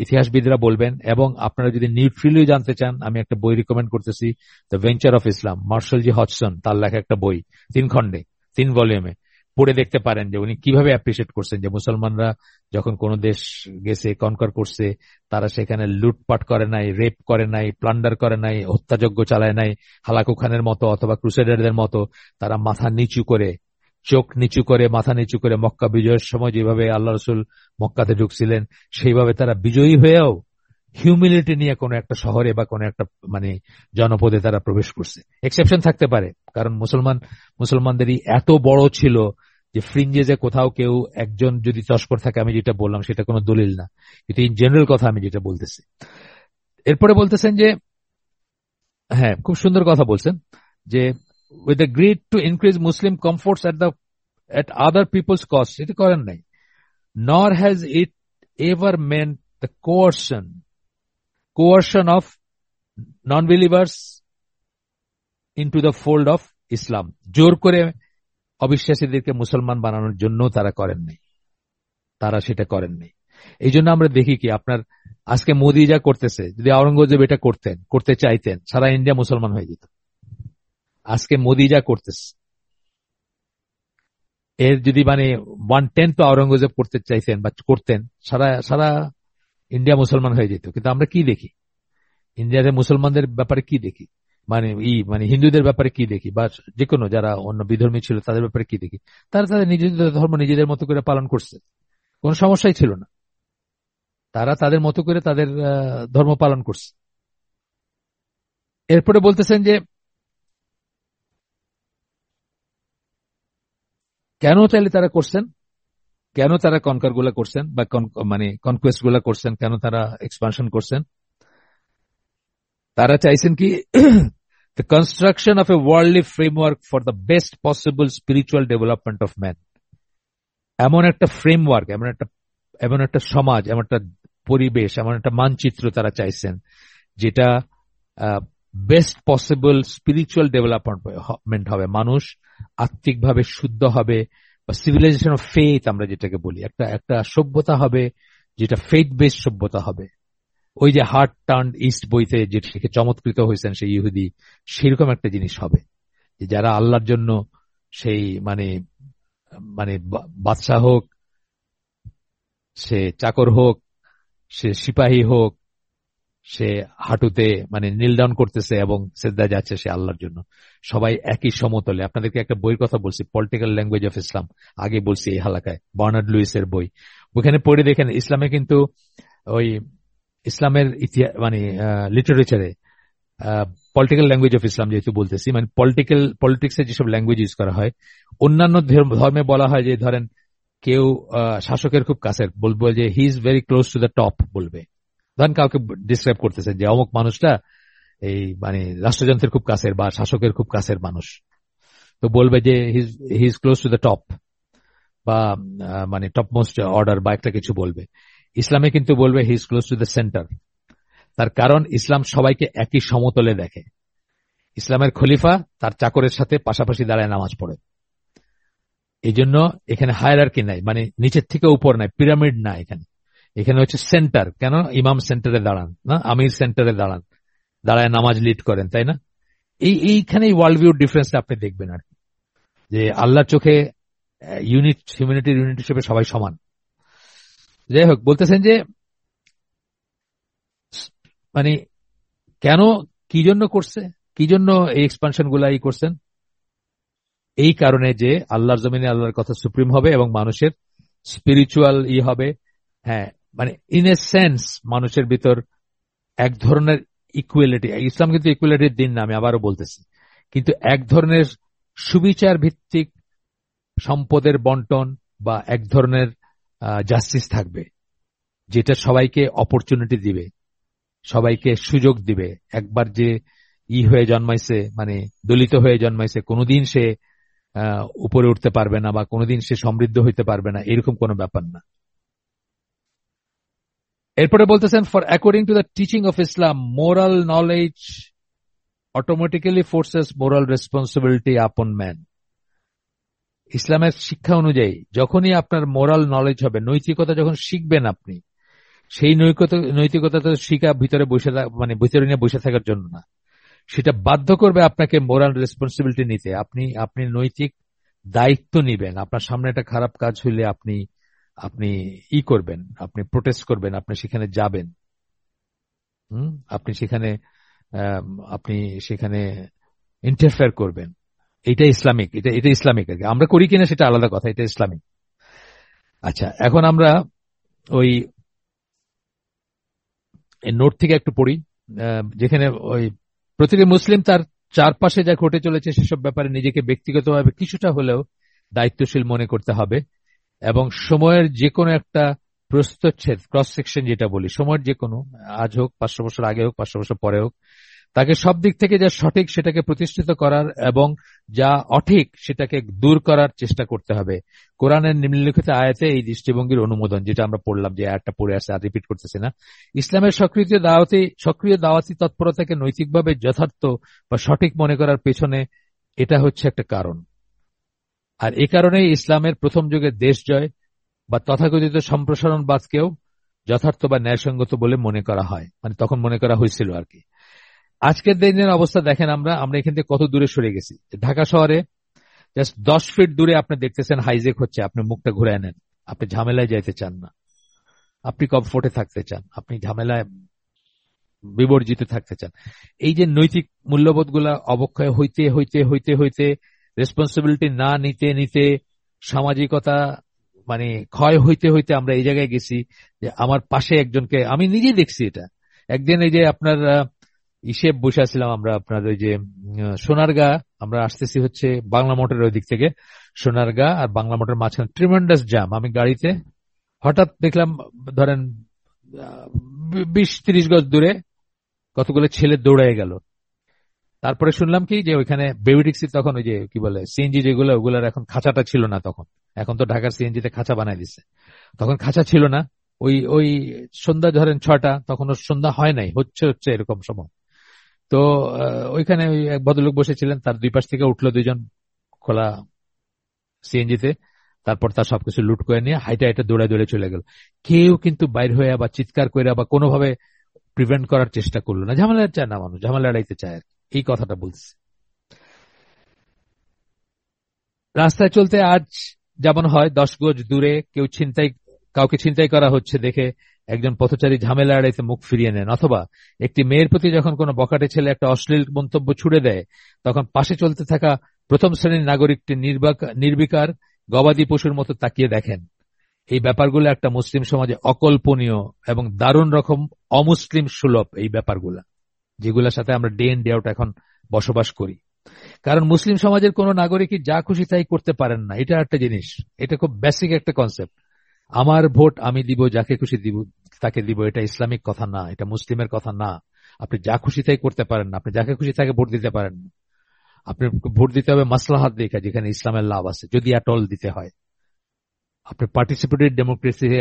ইতিহাসবিদরা বলবেন। এবং আপনারা যদি নিউট্রিলি জানতে চান, আমি একটা বই রিকমেন্ড করতেছি, the venture of Islam, Marshall G Hodgson, তার লেখা একটা বই, 3 খণ্ডে 3 ভলিউমে, পড়ে দেখতে পারেন যে উনি কিভাবে অ্যাপ্রিসিয়েট করছেন যে মুসলমানরা যখন কোন দেশ গেছে, কনকর করছে, তারা সেখানে লুটপাট করে নাই, রেপ করে নাই, প্লান্ডার করে নাই, হত্যাযজ্ঞ চালায় নাই, হালাকু খানের মতো অথবা ক্রুসেডারদের মতো। তারা মাথা নিচু করে, চোখ নিচু করে, মাথা নিচু করে, মক্কা বিজয়ের সময় যেভাবে আল্লাহ রসুল মক্কাতে ঢুকছিলেন সেইভাবে তারা বিজয়ী হয়েও হিউমিলিটি নিয়ে কোনো একটা শহরে বা কোনো একটা মানে জনপদে তারা প্রবেশ করছে। এক্সেপশন থাকতে পারে, কারণ মুসলমানদেরই এত বড় ছিল যে ফ্রিঞ্জে যে কোথাও কেউ একজন যদি তস্কর থাকে, আমি যেটা বললাম সেটা কোনো দলিল না, কিন্তু ইন জেনারেল কথা আমি যেটা বলতেছি। এরপরে বলতেছেন যে, হ্যাঁ খুব সুন্দর কথা বলছেন, যে with the greed to increase Muslim comforts at other people's cost, এটা করেন নাই। Nor has it ever meant the coercion of non-believers into the fold of Islam, জোর করে অবিশ্বাসীদেরকে মুসলমান বানানোর জন্য তারা করেন নাই, তারা সেটা করেন নাই। এই জন্য আমরা দেখি কি, আপনার আজকে মোদি যা করতেছে, যদি আওরঙ্গজেব এটা করতে চাইতেন, সারা ইন্ডিয়া মুসলমান হয়ে যেত। আজকে মোদি যা করতেছে, এর যদি মানে 1/10 আওরঙ্গজেব করতে চাইতেন বা করতেন, সারা সারা ইন্ডিয়া মুসলমান হয়ে যেত। কিন্তু আমরা কি দেখি, ইন্ডিয়াতে মুসলমানদের ব্যাপারে কি দেখি, মানে হিন্দুদের ব্যাপারে কি দেখি, বা যে কোনো যারা অন্য বিধর্মী ছিল তাদের ব্যাপারে কি দেখি, তারা তাদের নিজেদের ধর্ম নিজেদের মতো করে পালন করছে, কোনো সমস্যাই ছিল না, তারা তাদের মতো করে তাদের ধর্ম পালন করছে। এরপরে বলতেছেন যে কেন তাহলে তারা করছেন, কেন তারা কনকার গুলা করছেন বা মানে কনকোয়েস্ট গুলা করছেন, কেন তারা এক্সপানশন করছেন? তারা চাইছেন কি the construction of a worldly framework for the best possible spiritual development of man. এমন একটা ফ্রেমওয়ার্ক, এমন একটা সমাজ, এমন একটা পরিবেশ, এমন একটা মানচিত্র তারা চাইছেন যেটা বেস্ট পসিবল স্পিরিচুয়াল ডেভেলপমেন্ট হবে, মানুষ আত্মিকভাবে শুদ্ধ হবে, বা সিভিলাইজেশন অফ ফেথ আমরা যেটাকে বলি, একটা সভ্যতা হবে যেটা ফেথ বেসড সভ্যতা হবে। ওই যে হার্ট টার্ন ইস্ট বইতে যে থেকে চমৎকৃত হয়েছেন সেই ইহুদি, সেরকম একটা জিনিস হবে যে যারা আল্লাহর জন্য সেই মানে মানে বাদশাহ হোক, সে চাকর হোক, সে সিপাহী হোক, সে হাঁটুতে মানে নীল ডাউন করতেছে এবং সেজদায় যাচ্ছে সে আল্লাহর জন্য, সবাই একই সমতলে। আপনাদেরকে একটা বইয়ের কথা বলছি, পলিটিক্যাল ল্যাঙ্গুয়েজ অফ ইসলাম, আগে বলছি এই হালাকায়, বার্নার্ড লুইসের বই। ওখানে পড়ে দেখেন ইসলামে কিন্তু ওই ইসলামের ইতিহাস মানে লিটারেচারে পলিটিক্যাল ল্যাঙ্গুয়েজ অফ ইসলাম যেহেতু বলতেছি, মানে পলিটিক্সে যেসব ল্যাঙ্গুয়েজ ইউজ করা হয়, অন্যান্য ধর্মে বলা হয় যে ধরেন কেউ শাসকের খুব কাছের, বলবো যে he is very close to the top, বলবে ধরেন কাউকে ডিসক্রাইব করতেছে যে অমুক মানুষটা এই মানে রাষ্ট্রযন্ত্রের খুব কাছের বা শাসকের খুব কাছের মানুষ, তো বলবে যে he is close to the top, বা মানে টপ মোস্ট অর্ডার বা একটা কিছু বলবে। ইসলামে কিন্তু বলবে he is close to the centre. তার কারণ ইসলাম সবাইকে একই সমতলে দেখে। ইসলামের খলিফা তার চাকরের সাথে পাশাপাশি দাঁড়ায় নামাজ পড়ে। এই জন্য এখানে হায়ারার্কি নাই, মানে নিচের থেকে উপর নাই, পিরামিড না এখানে। এখানে হচ্ছে সেন্টার। কেন? ইমাম সেন্টারে দাঁড়ান না, আমির সেন্টারে দাঁড়ান, দাঁড়ায় নামাজ লিড করেন, তাই না? এইখানে ওয়ার্ল্ড ভিউ ডিফারেন্সটা আপনি দেখবেন আর কি, যে আল্লাহর চোখে হিউম্যানিটির ইউনিট হিসেবে সবাই সমান। যাই হোক, বলতেছেন যে মানে কেন, কি জন্য করছে, কি জন্য এই এক্সপানশন গুলা করছেন? এই কারণে যে আল্লাহর জমিনে আল্লাহর কথা সুপ্রিম হবে এবং মানুষের স্পিরিচুয়াল হবে। হ্যাঁ, মানে ইন এ সেন্স মানুষের ভিতর এক ধরনের ইকুয়ালিটি, ইসলাম কিন্তু ইকুয়ালিটির দিন না, আমি আবারও বলতেছি, কিন্তু এক ধরনের সুবিচার ভিত্তিক সম্পদের বন্টন বা এক ধরনের জাস্টিস থাকবে, যেটা সবাইকে অপরচুনিটি দিবে, সবাইকে সুযোগ দিবে। একবার যে হয়ে জন্মাইছে, মানে দলিত হয়ে জন্মাইছে, কোনোদিন সে উপরে উঠতে পারবে না বা কোনোদিন সে সমৃদ্ধ হইতে পারবে না, এরকম কোনো ব্যাপার না। এরপরে বলতেছেন, for according to the teaching of Islam, moral knowledge automatically forces moral responsibility আপন ম্যান। ইসলামের শিক্ষা অনুযায়ী যখনই আপনার মোরাল নলেজ হবে, নৈতিকতা যখন শিখবেন আপনি, সেই নৈতিকতা তো শিখা ভিতরে বসে মানে ভিতরে নিয়ে বসে থাকার জন্য না, সেটা বাধ্য করবে আপনাকে মোরাল রেসপন্সিবিলিটি নিতে। আপনি নৈতিক দায়িত্ব নিবেন। আপনার সামনে একটা খারাপ কাজ হইলে আপনি আপনি করবেন, আপনি প্রোটেস্ট করবেন, আপনি সেখানে যাবেন, আপনি সেখানে আপনি সেখানে ইন্টারফেয়ার করবেন। এটা ইসলামিক, এটা ইসলামিক আর কি। আমরা করি কিনা সেটা আলাদা কথা, এটা ইসলামিক। আচ্ছা, এখন আমরা ওই নোট থেকে একটু পড়ি, যেখানে ওই প্রতিটি মুসলিম তার চারপাশে যা ঘটে চলেছে সেসব ব্যাপারে নিজেকে ব্যক্তিগতভাবে কিছুটা হলেও দায়িত্বশীল মনে করতে হবে, এবং সময়ের যে কোনো একটা প্রস্থচ্ছেদ, ক্রস সেকশন যেটা বলি, সময়ের যে কোনো, আজ হোক, 500 বছর আগে হোক, 500 বছর পরে হোক, তাকে সব দিক থেকে যা সঠিক সেটাকে প্রতিষ্ঠিত করার এবং যা অঠিক সেটাকে দূর করার চেষ্টা করতে হবে। কোরআনের নিম্নলিখিত আয়াতে এই দৃষ্টিভঙ্গির অনুমোদন, যেটা আমরা পড়লাম, যে আয়াতটা পড়ে আসছে, আর রিপিট করতেছি না। ইসলামের সক্রিয় দাওয়াতি তৎপরতাকে নৈতিকভাবে যথার্থ বা সঠিক মনে করার পেছনে এটা হচ্ছে একটা কারণ। আর এ কারণেই ইসলামের প্রথম যুগের দেশ জয় বা তথাকথিত সম্প্রসারণবাদকেও যথার্থ বা ন্যায়সঙ্গত বলে মনে করা হয়, মানে তখন মনে করা হয়েছিল আর কি। আজকের দিনের অবস্থা দেখেন, আমরা এখান থেকে কত দূরে সরে গেছি। ঢাকা শহরে জাস্ট 10 ফিট দূরে আপনি দেখতেছেন হাইজেক হচ্ছে, আপনি মুখটা ঘুরে নেন, আপনি ঝামেলায় যাইতে চান না, আপনি কমফোর্টে থাকতে চান, আপনি ঝামেলায় বিবর্জিত থাকতে চান। এই যে নৈতিক মূল্যবোধ গুলা অবক্ষয় হইতে হইতে হইতে হইতে, রেসপন্সিবিলিটি না নিতে নিতে, সামাজিকতা মানে ক্ষয় হইতে হইতে আমরা এই জায়গায় গেছি যে আমার পাশে একজনকে, আমি নিজে দেখছি এটা। একদিন এই যে আপনার ইসে বসে আছিলাম আমরা, আপনার ওই যে সোনারগাঁ, আমরা আসতেছি হচ্ছে বাংলা মোটরের ওই দিক থেকে, সোনারগাঁ আর বাংলা মোটরের মাঝখানে ট্রিমেন্ডাস জ্যাম। আমি গাড়িতে হঠাৎ দেখলাম, ধরেন 20-30 গজ দূরে কতগুলো ছেলে দৌড়ে গেল। তারপরে শুনলাম কি যে ওইখানে বেবি ট্যাক্সি, তখন ওই যে কি বলে সিএনজি যেগুলো, ওগুলোর এখন খাঁচাটা ছিল না তখন। এখন তো ঢাকার সিএনজিতে খাঁচা বানাই দিচ্ছে, তখন খাঁচা ছিল না। ওই ওই সন্ধ্যা ধরেন 6টা, তখন সন্ধ্যা হয় নাই, হচ্ছে হচ্ছে এরকম সময়। তো ওইখানে ওই এক ভদ্রলোক বসেছিলেন, তার দুই পাশ থেকে উঠলো দুইজন খোলা সিএনজিতে। তারপর তার সবকিছু লুট করে নিয়ে হাইটা হাইটা দৌড়ে দৌড়ে চলে গেল। কেউ কিন্তু বাইর হয়ে বা চিৎকার করে বা কোনোভাবে প্রিভেন্ট করার চেষ্টা করলো না। ঝামেলা চায় না মানুষ, ঝামেলা এড়াইতে চায় আর কি। এই কথাটা বলছি। রাস্তায় চলতে আজ যেমন হয়, 10 গজ দূরে কাউকে ছিনতাই করা হচ্ছে দেখে একজন পথচারী ঝামেলা এড়াইতে মুখ ফিরিয়ে নেন, অথবা একটি মেয়ের প্রতি যখন কোনো বখাটে ছেলে একটা অশ্লীল মন্তব্য ছুড়ে দেয়, তখন পাশে চলতে থাকা প্রথম শ্রেণীর নাগরিকটি নির্বিকার গবাদি পশুর মতো তাকিয়ে দেখেন। এই ব্যাপারগুলো একটা মুসলিম সমাজে অকল্পনীয় এবং দারুণ রকম অমুসলিম সুলভ, এই ব্যাপারগুলা যেগুলোর সাথে আমরা ডে ইন ডে আউট এখন বসবাস করি। কারণ মুসলিম সমাজের কোন নাগরিকই যা খুশি তাই করতে পারেন না, এটা একটা জিনিস। এটা খুব বেসিক একটা কনসেপ্ট। আমার ভোট আমি দিব, যাকে খুশি দিব তাকে দিব, এটা ইসলামিক কথা না, এটা মুসলিমের কথা না। আপনি যা খুশি তাই করতে পারেন না, আপনি যাকে খুশি তাকে ভোট দিতে পারেন না। আপনি ভোট দিতে হবে মাসলাহাত দেখে, যেখানে ইসলামের লাভ আছে, যদি অ্যাটল দিতে হয়। আপনি পার্টিসিপেটরি ডেমোক্রেসিতে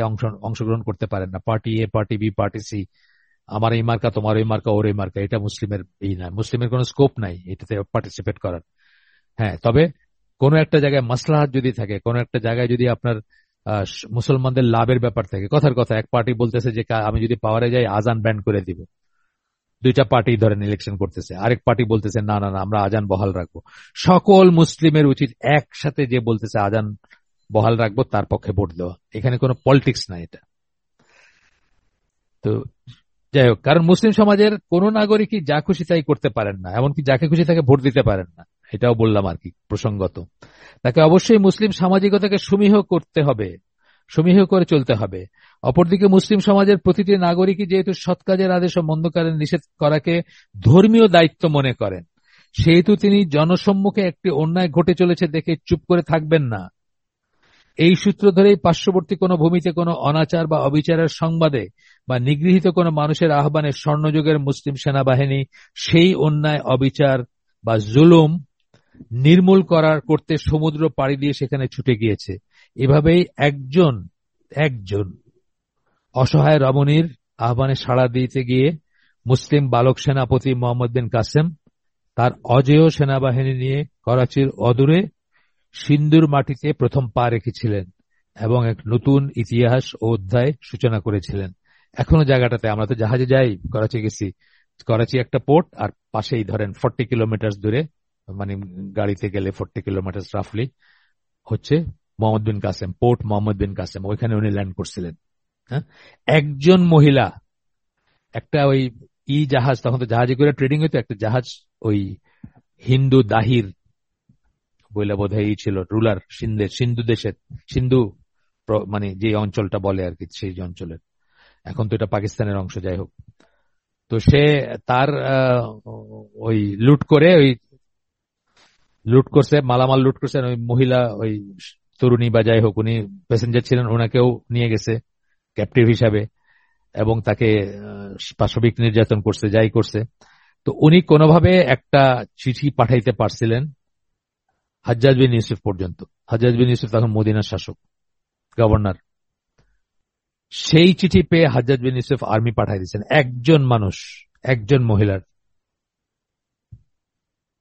অংশগ্রহণ করতে পারেন না। পার্টি এ, পার্টি বি, পার্টি সি, আমার এই মার্কা, তোমার ওই মার্কা, ওর এই মার্কা, এটা মুসলিমের এই না, মুসলিমের কোনো স্কোপ নাই এটাতে পার্টিসিপেট করার। হ্যাঁ, তবে কোন একটা জায়গায় মাসলাহাত যদি থাকে, কোন একটা জায়গায় যদি আপনার মুসলমানদের লাভের ব্যাপার থাকে, কথার কথা এক পার্টি বলতেছে যে আমি যদি পাওয়ারে যাই আজান ব্যান করে দিব, দুইটা পার্টি ধরেন ইলেকশন করতেছে, আরেক পার্টি বলতেছে না না না আমরা আজান বহাল রাখবো। সকল মুসলিমের উচিত একসাথে যে বলতেছে আজান বহাল রাখবো তার পক্ষে ভোট দেওয়া। এখানে কোনো পলিটিক্স না এটা। তো যাই হোক, কারণ মুসলিম সমাজের কোন নাগরিকই যা খুশি তাই করতে পারেন না, এমনকি যাকে খুশি তাকে ভোট দিতে পারেন না। এটাও বললাম আর কি প্রসঙ্গত। তাকে অবশ্যই মুসলিম সামাজিকতাকে সমীহ করতে হবে, সমীহ করে চলতে হবে। অপরদিকে মুসলিম সমাজের প্রতিটি নাগরিকই যেহেতু সৎ কাজের আদেশ ও মন্দ কাজের নিষেধ করাকে ধর্মীয় দায়িত্ব মনে করেন, সেহেতু তিনি জনসম্মুখে একটি অন্যায় ঘটে চলেছে দেখে চুপ করে থাকবেন না। এই সূত্র ধরেই পার্শ্ববর্তী কোনো ভূমিতে কোনো অনাচার বা অবিচারের সংবাদে বা নিগৃহীত কোনো মানুষের আহ্বানে স্বর্ণযুগের মুসলিম সেনাবাহিনী সেই অন্যায়, অবিচার বা জুলুম নির্মূল করতে সমুদ্র পাড়ি দিয়ে সেখানে ছুটে গিয়েছে। এভাবেই একজন একজন অসহায় রমণীর আহ্বানে সাড়া দিতে গিয়ে মুসলিম বালক সেনাপতি মোহাম্মদ বিন কাসেম তার অজেয় সেনাবাহিনী নিয়ে করাচির অদূরে সিন্ধুর মাটিতে প্রথম পা রেখেছিলেন এবং এক নতুন ইতিহাস ও অধ্যায় সূচনা করেছিলেন। এখনো জায়গাটাতে, আমরা তো জাহাজে যাই, করাচি গেছি, করাচি একটা পোর্ট, আর পাশেই ধরেন 40 কিলোমিটার দূরে, মানে গাড়িতে গেলে 40 কিলোমিটার রাফলি হচ্ছে মোহাম্মদ বিন কাসেম, পোর্ট মোহাম্মদ বিন কাসেম। ওইখানে উনি ল্যান্ড করছিলেন। হ্যাঁ, একজন মহিলা একটা ওই জাহাজ, তখন তো জাহাজে করে ট্রেডিং হইতো, একটা জাহাজ ওই হিন্দু দাহির বইলা বোধ হয় ছিল রুলার সিন্ধু দেশের, সিন্ধু মানে যে অঞ্চলটা বলে আর কি, সেই অঞ্চলের, এখন তো এটা পাকিস্তানের অংশ, যাই হোক। তো সে তার ওই লুট করছে, মালামাল লুট করছেন। ওই মহিলা, ওই তরুণী বা যাই হোক, উনি প্যাসেঞ্জার ছিলেন, ওনাকেও নিয়ে গেছে ক্যাপটিভ হিসাবে এবং তাকে পাশবিক নির্যাতন করছে, যাই করছে। তো উনি কোনোভাবে একটা চিঠি পাঠাইতে পারছিলেন হাজ্জাজ বিন ইউসুফ পর্যন্ত। হাজ্জাজ বিন ইউসুফ তখন মদিনার শাসক, গভর্নর। সেই চিঠি পেয়ে হাজ্জাজ বিন ইউসুফ আর্মি পাঠাই দিয়েছেন, একজন মানুষ, একজন মহিলার।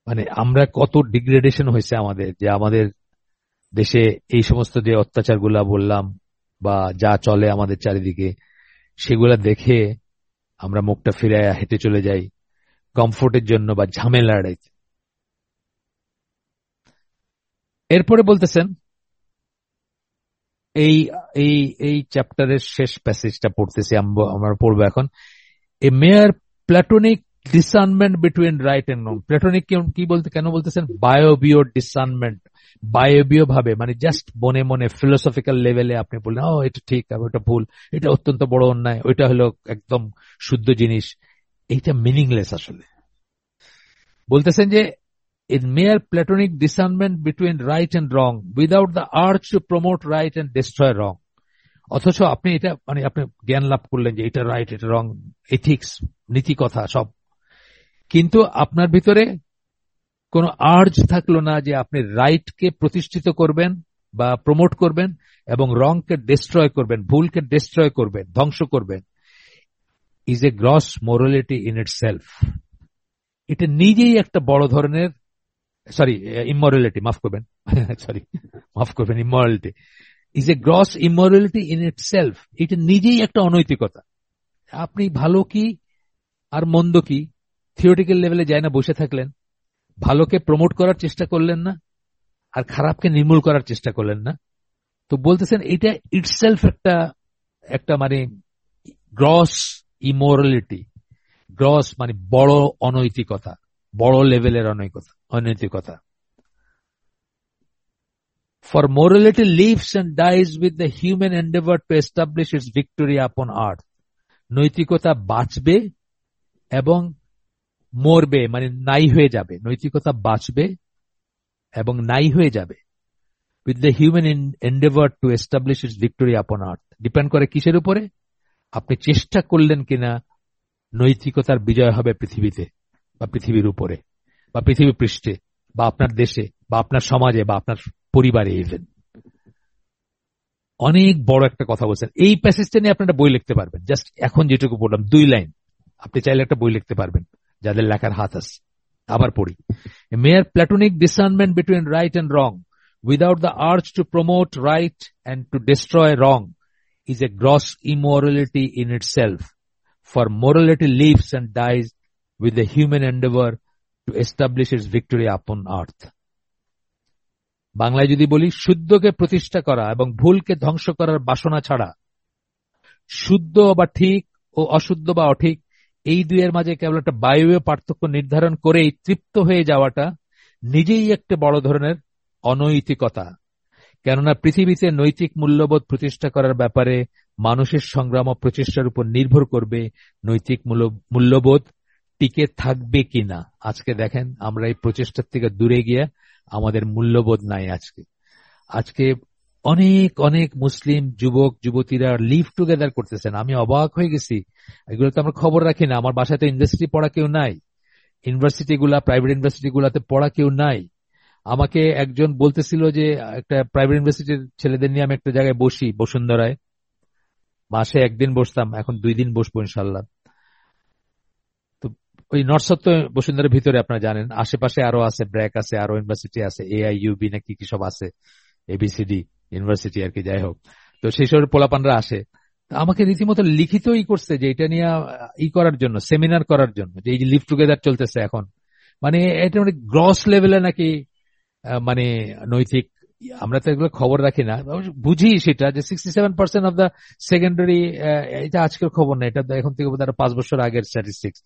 মানে আমরা কত ডিগ্রেডেশন হয়েছে আমাদের, যে আমাদের দেশে এই সমস্ত যে অত্যাচারগুলা বললাম বা যা চলে আমাদের চারিদিকে, সেগুলা দেখে আমরা মুখটা ফিরায় হেঁটে চলে যাই কমফোর্টের জন্য বা ঝামেলা এড়াইতে। এরপরে বলতেছেন এই এই এই চ্যাপ্টারের শেষ প্যাসেজটা পড়তেছি, আমরা পড়বো এখন। এ মেয়ার প্ল্যাটোনিক ডিসার্নমেন্ট বিটুইন রাইট এন্ড রং। প্ল্যাটোনিক কি বলতে, কেন বলতেছেন? বায়োবিও ডিসার্নমেন্ট, বায়োবিও ভাবে, মানে জাস্ট মনে মনে ফিলোসফিক্যাল লেভেলে আপনি বললেন ও এটা ঠিক, ওটা ভুল, এটা অত্যন্ত বড় অন্যায়, ওইটা হলো একদম শুদ্ধ জিনিস। এইটা মিনিংলেস আসলে। বলতেছেন যে in mere platonic discernment between right and wrong without the urge to promote right and destroy wrong. অথচ আপনি এটা মানে আপনি জ্ঞান লাভ করলেন যে এটা রাইট এটা রং, এথিক্স, নীতি কথা সব, কিন্তু আপনার ভিতরে কোনো আর্জ থাকলো না যে আপনি রাইটকে প্রতিষ্ঠিত করবেন বা প্রমোট করবেন এবং রংকে ডিস্ট্রয় করবেন, ভুলকে ডিস্ট্রয় করবেন, ধ্বংস করবেন। Is a gross morality in it self. এটা নিজেই একটা বড় ধরনের ইমোরালিটি, মাফ করবেন, immorality is a gross immorality in it self. এটা নিজেই একটা অনৈতিকতা। আপনি ভালো কি আর মন্দ কি থিওরিটিক্যাল লেভেলে যায় না বসে থাকলেন, ভালোকে প্রমোট করার চেষ্টা করলেন না আর খারাপকে নির্মূল করার চেষ্টা করলেন না, তো বলতেছেন এটা ইটসেলফ একটা মানে গ্রস ইমোরালিটি। গ্রস মানে বড় অনৈতিকতা, বড় লেভেলের অনৈতিকতা। For morality lives and dies with the human endeavor to establish its victory upon earth. নৈতিকতা বাঁচবে এবং মরবে, মানে নাই হয়ে যাবে। নৈতিকতা বাঁচবে এবং নাই হয়ে যাবে with the human endeavor to establish its victory upon earth. Depend করে কিসের উপরে? আপনি চেষ্টা করলেন কিনা নৈতিকতার বিজয় হবে পৃথিবীতে বা পৃথিবীর উপরে বা পৃথিবী পৃষ্ঠে বা আপনার দেশে বা আপনার সমাজে বা আপনার পরিবারে। ইভেন অনেক বড় একটা কথা বলছেন। এই প্যাসেজটা নিয়ে আপনারা বই লিখতে পারবেন। জাস্ট এখন যেটুকু বললাম 2 লাইন, আপনি চাইলে একটা বই লিখতে পারবেন যাদের লেখার হাত আছে। আবার পড়ি, mere platonic discernment between right and wrong without the urge to promote right and to destroy wrong is a gross immorality in itself. For morality lives and dies with the human endeavor to establish its victory upon earth. বাংলায় যদি বলি, শুদ্ধকে প্রতিষ্ঠা করা এবং ভুলকে ধ্বংস করার বাসনা ছাড়া শুদ্ধ বা ঠিক ও অশুদ্ধ বা অঠিক এই দুইয়ের মাঝে কেবল একটা বায়বীয় পার্থক্য নির্ধারণ করেই তৃপ্ত হয়ে যাওয়াটা নিজেই একটা বড় ধরনের অনৈতিকতা। কেননা পৃথিবীতে নৈতিক মূল্যবোধ প্রতিষ্ঠা করার ব্যাপারে মানুষের সংগ্রাম ও প্রচেষ্টার উপর নির্ভর করবে নৈতিক মূল্যবোধ টিকে থাকবে কিনা। আজকে দেখেন আমরা এই প্রচেষ্টার থেকে দূরে গিয়ে আমাদের মূল্যবোধ নাই। আজকে অনেক অনেক মুসলিম যুবক যুবতীরা লিভ টুগেদার করতেছেন। আমি অবাক হয়ে গেছি, এগুলো তো আমরা খবর রাখি না। আমার বাসায় তো ইউনিভার্সিটি পড়া কেউ নাই, প্রাইভেট ইউনিভার্সিটি গুলাতে পড়া কেউ নাই। আমাকে একজন বলতেছিল যে একটা প্রাইভেট ইউনিভার্সিটির ছেলেদের নিয়ে আমি একটা জায়গায় বসি, বসুন্ধরায়। মাসে 1 দিন বসতাম, এখন 2 দিন বসবো ইনশাল্লাহ। তো ওই নর্থ সাউথ বসুন্ধরার ভিতরে আপনারা জানেন, আশেপাশে আরো আছে, ব্র্যাক আছে, আরো ইউনিভার্সিটি আছে, AIUB নাকি কি সব আছে, ABCD ইউনিভার্সিটি আর কি, যাই হোক। তো সেই সব পোলাপানরা আসে, আমাকে রীতিমতো লিখিত করছে যে এটা নিয়ে করার জন্য, সেমিনার করার জন্য, যে এই যে লিভ টুগেদার চলতেছে এখন, মানে এটা মানে গ্রস লেভেলে নাকি মানে নৈতিক। আমরা তো এগুলো খবর রাখি না, বুঝি সেটা যে 67% অফ দ্য সেকেন্ডারি, এটা আজকের খবর না, এটা এখন থেকে বোধ হয় 5 বছর আগের স্ট্যাটিস্টিক্স,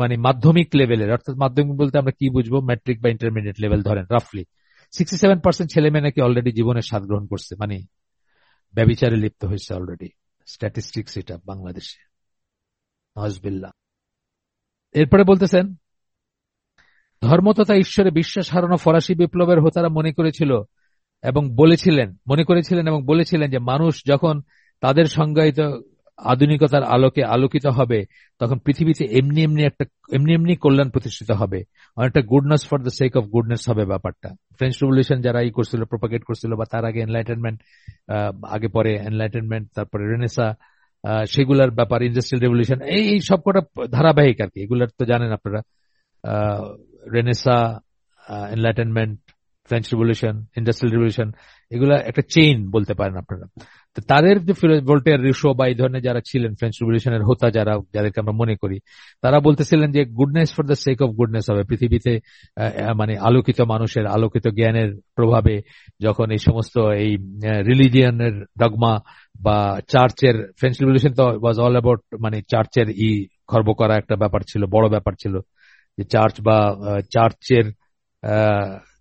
মানে মাধ্যমিক লেভেলের, অর্থাৎ মাধ্যমিক বলতে আমরা কি বুঝবো, ম্যাট্রিক বা ইন্টারমিডিয়েট লেভেল ধরেন রাফলি, 67% ছেলে মেয়ে নাকি অলরেডি জীবনের স্বাদ গ্রহণ করছে, মানে ব্যভিচারে লিপ্ত হয়েছে অলরেডি। স্ট্যাটিস্টিক্স এটা বাংলাদেশে, নাউজুবিল্লাহ। এরপরে বলতেছেন, ধর্ম তথা ঈশ্বরে বিশ্বাস হারানো ফরাসি বিপ্লবের হোতারা মনে করেছিলেন এবং বলেছিলেন যে মানুষ যখন তাদের সংজ্ঞায়িত আধুনিকতার আলোকে আলোকিত হবে তখন পৃথিবীতে এমনি এমনি কল্যাণ প্রতিষ্ঠিত হবে, অনেকটা goodness for the sake of goodness হবে ব্যাপারটা। ফ্রেঞ্চ রেভলিউশন যারা করছিল, প্রোপাগেট করছিল, বা তার আগে এনলাইটেনমেন্ট, আগে পরে এনলাইটেনমেন্ট, তারপরে রেনেসা, সেগুলার ব্যাপার, ইন্ডাস্ট্রিয়াল রেভলিউশন, এই সবকটা ধারাবাহিক আর কি। এগুলার তো জানেন আপনারা, Renaissance, enlightenment, French revolution, industrial revolution, এগুলা একটা চেইন বলতে পারেন আপনারা। তো তাদের যে ভোল্টেয়ার, রুশো বা এই ধরনের যারা ছিলেন ফ্রেঞ্চ রেভলিউশনের হোতা, যাদেরকে আমরা মনে করি, তারা বলতেছিলেন যে goodness for the sake of goodness হবে পৃথিবীতে, মানে আলোকিত মানুষের আলোকিত জ্ঞানের প্রভাবে যখন এই সমস্ত এই রিলিজিয়নের ডগমা বা চার্চের, ফ্রেঞ্চ রেভলিউশন তো ওয়াজ অল অ্যাবাউট মানে চার্চের খর্ব করা একটা ব্যাপার ছিল, বড় ব্যাপার ছিল, যে চার্চ বা চার্চের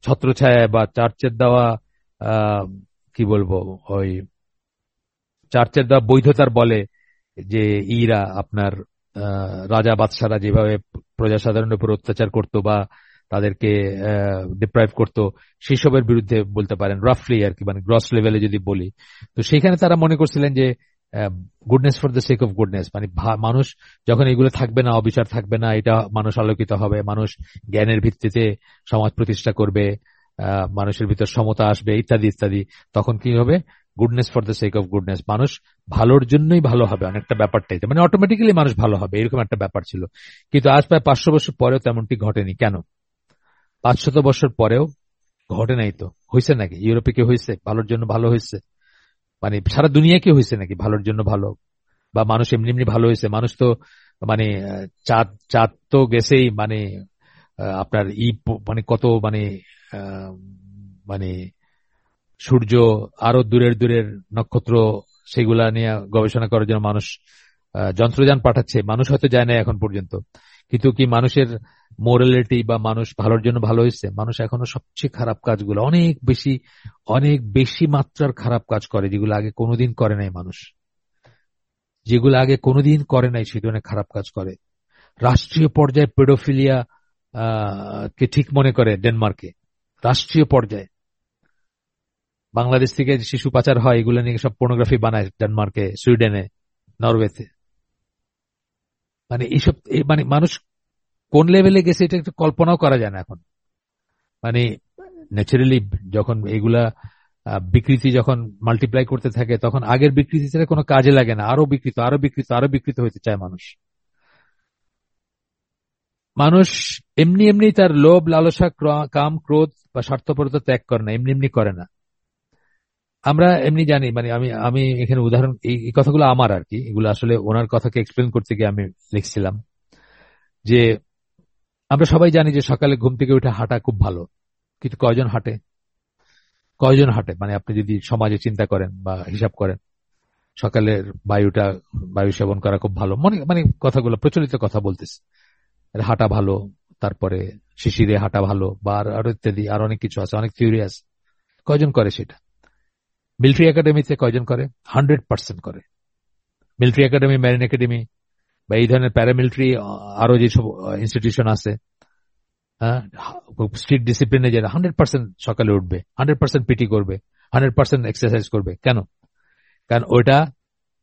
ছত্রছায়া বা চার্চের দেওয়া কি বলবো, ওই চার্চের দেওয়া বৈধতার বলে যে আপনার রাজা বাদশারা যেভাবে প্রজাসাধারণের উপর অত্যাচার করতো বা তাদেরকে ডিপ্রাইভ করতো, সেসবের বিরুদ্ধে বলতে পারেন রাফলি আর কি, মানে গ্রস লেভেলে যদি বলি। তো সেখানে তারা মনে করছিলেন যে goodness for the sake of goodness, মানে মানুষ যখন এগুলো থাকবে না, অবিচার থাকবে না, এটা মানুষ আলোকিত হবে, মানুষ জ্ঞানের ভিত্তিতে সমাজ প্রতিষ্ঠা করবে, মানুষের ভিতর সমতা আসবে, ইত্যাদি ইত্যাদি, তখন কি হবে? Goodness for the sake of goodness, মানুষ ভালোর জন্যই ভালো হবে, অনেকটা ব্যাপারটাই, মানে অটোমেটিক্যালি মানুষ ভালো হবে, এরকম একটা ব্যাপার ছিল। কিন্তু আজ প্রায় 500 বছর পরেও তেমনটি ঘটেনি। কেন? 500 বছর পরেও ঘটে নাই তো। হয়েছে নাকি? ইউরোপে কি হয়েছে ভালোর জন্য ভালো হয়েছে? মানে সারা দুনিয়া কি হয়েছে নাকি ভালোর জন্য ভালো? বা মানুষ এমনি এমনি ভালো হয়েছে? মানুষ তো মানে চাঁদ চাঁদ তো গেছেই, মানে আপনার মানে কত মানে আহ, মানে সূর্য, আরো দূরের দূরের নক্ষত্র, সেগুলা নিয়ে গবেষণা করার জন্য মানুষ যন্ত্রযান পাঠাচ্ছে। মানুষ হয়তো যায় না এখন পর্যন্ত, কিন্তু কি মানুষের মোরালিটি বা মানুষ ভালোর জন্য ভালো হয়েছে? মানুষ এখনো সবচেয়ে খারাপ কাজগুলো, অনেক বেশি মাত্রার খারাপ কাজ করে, যেগুলো আগে কোনোদিন করে নাই মানুষ, যেগুলো আগে কোনোদিন করে নাই, সে ধরনের খারাপ কাজ করে। রাষ্ট্রীয় পর্যায়ে পেডোফিলিয়া কে ঠিক মনে করে ডেনমার্কে, রাষ্ট্রীয় পর্যায়ে। বাংলাদেশ থেকে যে শিশু পাচার হয়, এগুলো নিয়ে সব পর্নোগ্রাফি বানায় ডেনমার্কে, সুইডেনে, নরওয়েতে। মানে এইসব মানে মানুষ কোন লেভেলে গেছে এটা একটু কল্পনাও করা যায় না এখন। মানে ন্যাচারালি যখন এগুলা বিকৃতি যখন মাল্টিপ্লাই করতে থাকে, তখন আগের বিকৃতি ছাড়া কোনো কাজে লাগে না, আরো বিকৃত আরো বিকৃত আরো বিকৃত হতে চায় মানুষ। মানুষ এমনি এমনি তার লোভ লালসা কাম ক্রোধ বা স্বার্থপরতা ত্যাগ করে না, এমনি এমনি করে না। আমরা এমনি জানি, মানে আমি আমি এখানে উদাহরণ, এই কথাগুলো আমার আর কি, এগুলো আসলে ওনার কথাকে এক্সপ্লেন করতে গিয়ে আমি লিখছিলাম যে আমরা সবাই জানি যে সকালে ঘুম থেকে উঠে হাঁটা খুব ভালো, কিন্তু কয়জন হাঁটে? কয়জন হাঁটে? মানে আপনি যদি সমাজে চিন্তা করেন বা হিসাব করেন, সকালের বায়ু সেবন করা খুব ভালো, মানে কথাগুলো প্রচলিত কথা বলতেছে, হাঁটা ভালো, তারপরে শিশিরে হাঁটা ভালো, বা আরো ইত্যাদি, আর অনেক কিছু আছে, অনেক থিওরি আছে। কয়জন করে সেটা? মিলিটারি একাডেমিতে কয়জন করে? 100% করে। মিলিটারি একাডেমি, মেরিন একাডেমি বা এই ধরনের প্যারামিলিটারি আরো যেসব ইনস্টিটিউশন আছে, হ্যাঁ, স্ট্রিক্ট ডিসিপ্লিনে যারা 100% সকালে উঠবে, 100% পিটি করবে, 100% এক্সারসাইজ করবে। কেন? কারণ ওটা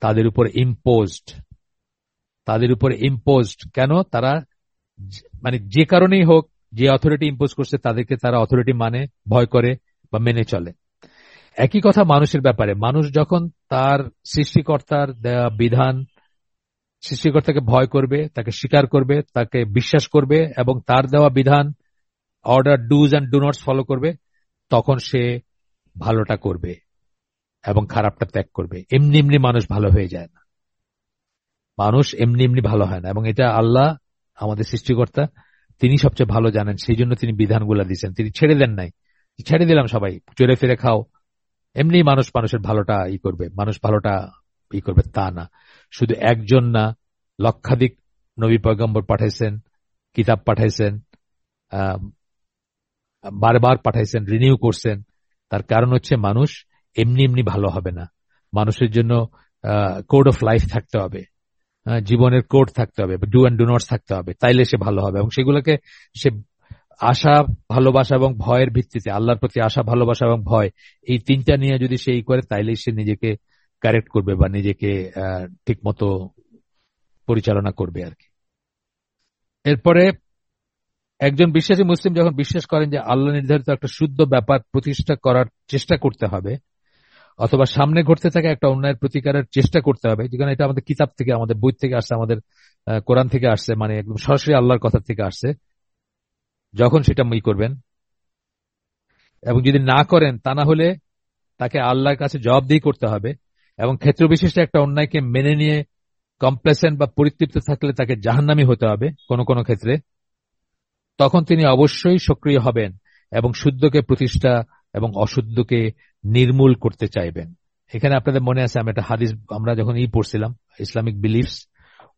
তাদের উপর ইম্পোজড, তাদের উপর ইম্পোজড। কেন? তারা মানে যে কারণেই হোক, যে অথরিটি ইম্পোজ করছে তাদেরকে তারা অথরিটি মানে, ভয় করে বা মেনে চলে। একই কথা মানুষের ব্যাপারে। মানুষ যখন তার সৃষ্টিকর্তার দেয়া বিধান, সৃষ্টিকর্তাকে ভয় করবে, তাকে স্বীকার করবে, তাকে বিশ্বাস করবে এবং তার দেওয়া বিধান, order, dos and do nots follow করবে, তখন সে ভালোটা করবে এবং খারাপটা ত্যাগ করবে। এমনি এমনি মানুষ ভালো হয়ে যায় না, মানুষ এমনি এমনি ভালো হয় না। এবং এটা আল্লাহ, আমাদের সৃষ্টিকর্তা, তিনি সবচেয়ে ভালো জানেন, সেই জন্য তিনি বিধানগুলা দিয়েছেন, তিনি ছেড়ে দেন নাই। ছেড়ে দিলাম সবাই চড়ে ফিরে খাও, এমনি মানুষ মানুষের ভালোটা করবে, মানুষ ভালোটা করবে, তা না। শুধু একজন না, লক্ষাধিক নবী পয়গম্বর পাঠাইছেন, কিতাব পাঠাইছেন, আহ বারবার পাঠাইছেন, রিনিউ করছেন। তার কারণ হচ্ছে মানুষ এমনি এমনি ভালো হবে না। মানুষের জন্য কোড অফ লাইফ থাকতে হবে, জীবনের কোড থাকতে হবে, ডু অ্যান্ড ডু নটস থাকতে হবে, তাইলে সে ভালো হবে। এবং সেগুলোকে সে আশা, ভালোবাসা এবং ভয়ের ভিত্তিতে, আল্লাহর প্রতি আশা, ভালোবাসা এবং ভয়, এই তিনটা নিয়ে যদি সে করে, তাইলেই সে নিজেকে কারেক্ট করবে বা নিজেকে ঠিক মতো পরিচালনা করবে আর কি। এরপরে একজন বিশ্বাসী মুসলিম যখন বিশ্বাস করেন যে আল্লাহ নির্ধারিত একটা শুদ্ধ ব্যাপার প্রতিষ্ঠা করার চেষ্টা করতে হবে, অথবা সামনে ঘটতে থাকা একটা অন্যায়ের প্রতিকারের চেষ্টা করতে হবে, যেখানে এটা আমাদের কিতাব থেকে, আমাদের বই থেকে আসছে, আমাদের কোরআন থেকে আসছে, মানে একদম সরাসরি আল্লাহর কথা থেকে আসছে, যখন সেটা করবেন, এবং যদি না করেন, তা না হলে তাকে আল্লাহর কাছে জবাবদিহি করতে হবে। এবং ক্ষেত্র বিশেষে একটা অন্যায়কে মেনে নিয়ে কমপ্লেসেন্ট বা পরিতৃপ্ত থাকলে তাকে জাহান্নামী হতে হবে কোনো কোনো ক্ষেত্রে। তখন তিনি অবশ্যই সক্রিয় হবেন এবং শুদ্ধকে প্রতিষ্ঠা এবং অশুদ্ধকে নির্মূল করতে চাইবেন। এখানে আপনাদের মনে আছে, আমি একটা হাদিস, আমরা যখন পড়ছিলাম ইসলামিক বিলিফস,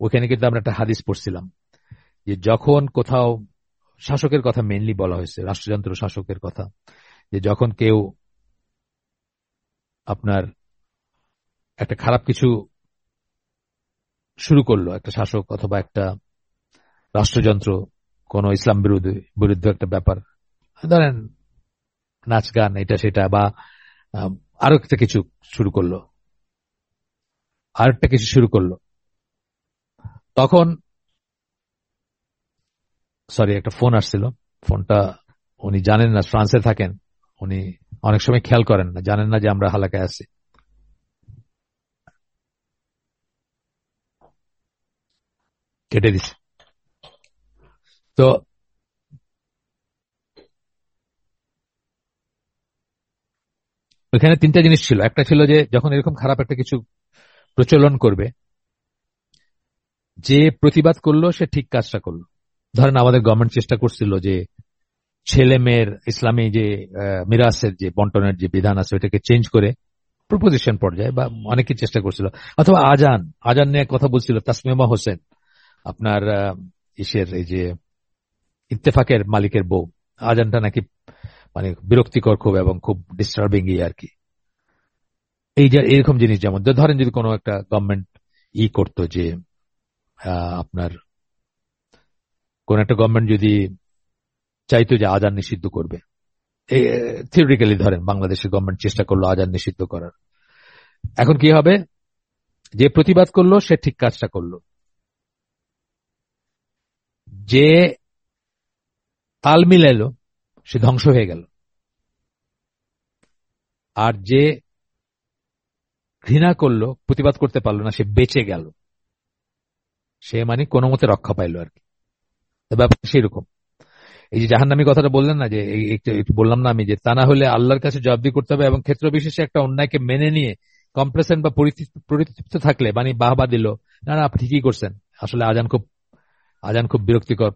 ওখানে কিন্তু আমরা একটা হাদিস পড়ছিলাম যে যখন কোথাও, শাসকের কথা মেইনলি বলা হয়েছে, রাষ্ট্রযন্ত্র শাসকের কথা, যে যখন কেউ আপনার একটা খারাপ কিছু শুরু করলো, একটা শাসক অথবা একটা রাষ্ট্রযন্ত্র কোন ইসলাম বিরুদ্ধে একটা ব্যাপার, ধরেন নাচ গান এটা সেটা, বা আহ, আরো একটা কিছু শুরু করলো, আরেকটা কিছু শুরু করলো, তখন সরি একটা ফোন আসছিল, ফোনটা উনি জানেন না, ফ্রান্সে থাকেন উনি, অনেক সময় খেয়াল করেন না, জানেন না যে আমরা হালাকায় আছি। কেটে দিছে। তো ওইখানে তিনটা জিনিস ছিল। একটা ছিল যে যখন এরকম খারাপ একটা কিছু প্রচলন করবে, যে প্রতিবাদ করলো সে ঠিক কাজটা করলো। ধরেন আমাদের গভর্নমেন্ট চেষ্টা করছিল যে ছেলে মেয়ের ইসলামী যে মিরাসের যে বন্টনের যে বিধান আছে ওইটাকে চেঞ্জ করে প্রপোজিশন পর্যায়ে, বা অনেকে চেষ্টা করছিল। অথবা আজান, আজান নিয়ে কথা বলছিল তাসমিমা হোসেন, আপনার ইসের এই যে ইত্তেফাকের মালিকের বউ, আজানটা নাকি মানে বিরক্তিকর খুব এবং খুব ডিস্টার্বিং আর কি। এই যে এরকম জিনিস, যেমন ধরেন যদি কোনো একটা গভর্নমেন্ট করতো যে আপনার কোন একটা গভর্নমেন্ট যদি চাইতো যে আজান নিষিদ্ধ করবে, থিওরিটিক্যালি ধরেন বাংলাদেশের গভর্নমেন্ট চেষ্টা করলো আজান নিষিদ্ধ করার, এখন কি হবে? যে প্রতিবাদ করলো সে ঠিক কাজটা করলো, যে তাল মিলাইলো সে ধ্বংস হয়ে গেল, আর যে ঘৃণা করলো, প্রতিবাদ করতে পারলো না, সে বেঁচে গেল, সে মানে কোনো মতে রক্ষা পাইলো আর কি। তো ব্যাপারটা সেরকম। এই যে জাহান্নামী কথাটা বললেন না, যে একটু বললাম না আমি, যে তা না হলে আল্লাহর কাছে জবাবদিহি করতে হবে, এবং ক্ষেত্র বিশেষে একটা অন্যায়কে মেনে নিয়ে কমপ্লেসেন্ট বা পরিতৃপ্ত থাকলে মানে বাহবা দিল, না না আপনি ঠিকই করছেন, আসলে আজান খুব বিরক্তিকর,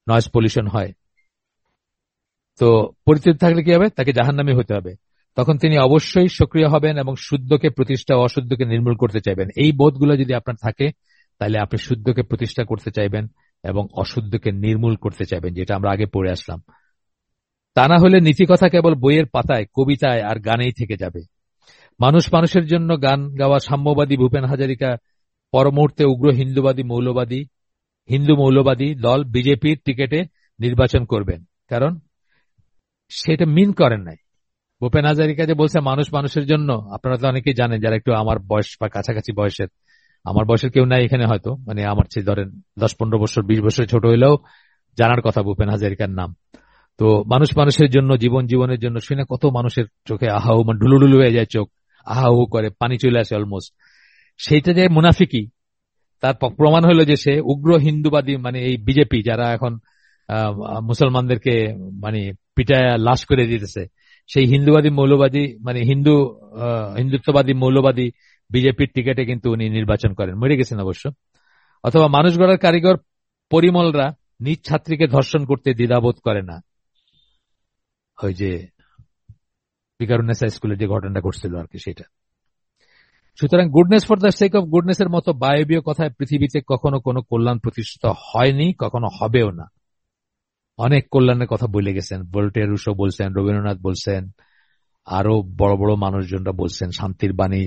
নয়েজ পলিউশন হয়, তো পরিতৃপ্ত থাকলে কি হবে? তাকে জাহান্নামী হতে হবে। তখন তিনি অবশ্যই সক্রিয় হবেন এবং শুদ্ধকে প্রতিষ্ঠা, অশুদ্ধকে নির্মূল করতে চাইবেন। এই বোধগুলো যদি আপনার থাকে, তাহলে আপনি শুদ্ধকে প্রতিষ্ঠা করতে চাইবেন এবং অশুদ্ধকে নির্মূল করতে চাইবেন, যেটা আমরা আগে পড়ে আসলাম। তা না হলে নীতিকথা কেবল বইয়ের পাতায়, কবিতায় আর গানেই থেকে যাবে। মানুষ মানুষের জন্য গান গাওয়া সাম্যবাদী ভূপেন হাজারিকা পরমুহূর্তে উগ্র হিন্দু মৌলবাদী দল বিজেপির টিকেটে নির্বাচন করবেন, কারণ সেটা মিন করেন নাই। ভূপেন হাজারিকা যে বলছে মানুষ মানুষের জন্য, আপনারা তো অনেকেই জানেন যারা একটু আমার বয়স বা কাছাকাছি বয়সের, আমার বয়সের কেউ নাই এখানে হয়তো, মানে আমার চেয়ে ধরেন 10-15 বছর 20 বছর ছোট হইলেও জানার কথা ভূপেন হাজারিকার নাম। তো মানুষ মানুষের জন্য, জীবন জীবনের জন্য শুনে কত মানুষের চোখে আহাউ, মানে ঢুলুঢুলু হয়ে যায় চোখ, আহাউ করে পানি চলে আসে অলমোস্ট। সেইটা যে মুনাফিকি, তার প্রমাণ হলো যে সে উগ্র হিন্দুবাদী, মানে এই বিজেপি যারা এখন মুসলমানদেরকে মানে পিটায় লাশ করে দিতেছে, সেই হিন্দুবাদী মৌলবাদী মানে হিন্দুত্ববাদী মৌলবাদী বিজেপির টিকেটে কিন্তু উনি নির্বাচন করেন, মরে গেছেন অবশ্য। অথবা মানুষ গড়ার কারিগর পরিমলরা নিজ ছাত্রীকে ধর্ষণ করতে দ্বিধাবোধ করে না, ওই যে পিকারুনেসা স্কুলের যে ঘটনাটা ঘটছিল আর কি সেটা। সুতরাং goodness for the sake of goodness এর মতো বায়বীয় কথায় পৃথিবীতে কখনো কোনো কল্যাণ প্রতিষ্ঠিত হয়নি, কখনো হবেও না। অনেক কল্যাণের কথা বলে গেছেন, ভোল্টেয়ার রুশো বলছেন, রবীন্দ্রনাথ বলছেন, আরো বড় বড় মানুষজনরা বলছেন, শান্তির বাণী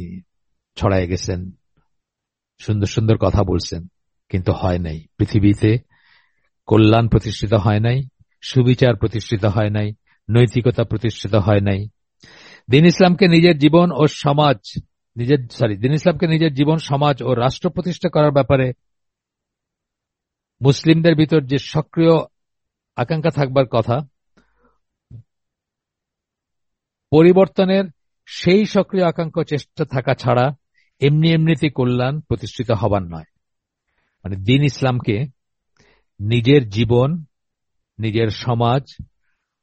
ছড়ায় গেছেন, সুন্দর সুন্দর কথা বলছেন, কিন্তু হয় নাই। পৃথিবীতে কল্যাণ প্রতিষ্ঠিত হয় নাই, সুবিচার প্রতিষ্ঠিত হয় নাই, নৈতিকতা প্রতিষ্ঠিত হয় নাই। দিন ইসলামকে নিজের জীবন ও সমাজ দিন ইসলামকে নিজের জীবন, সমাজ ও রাষ্ট্র প্রতিষ্ঠা করার ব্যাপারে মুসলিমদের ভিতর যে সক্রিয় আকাঙ্ক্ষা থাকবার কথা, পরিবর্তনের সেই সক্রিয় আকাঙ্ক্ষা চেষ্টা থাকা ছাড়া এমনিতেই কল্যাণ প্রতিষ্ঠিত হবার নয়। মানে দিন ইসলামকে নিজের জীবন, নিজের সমাজ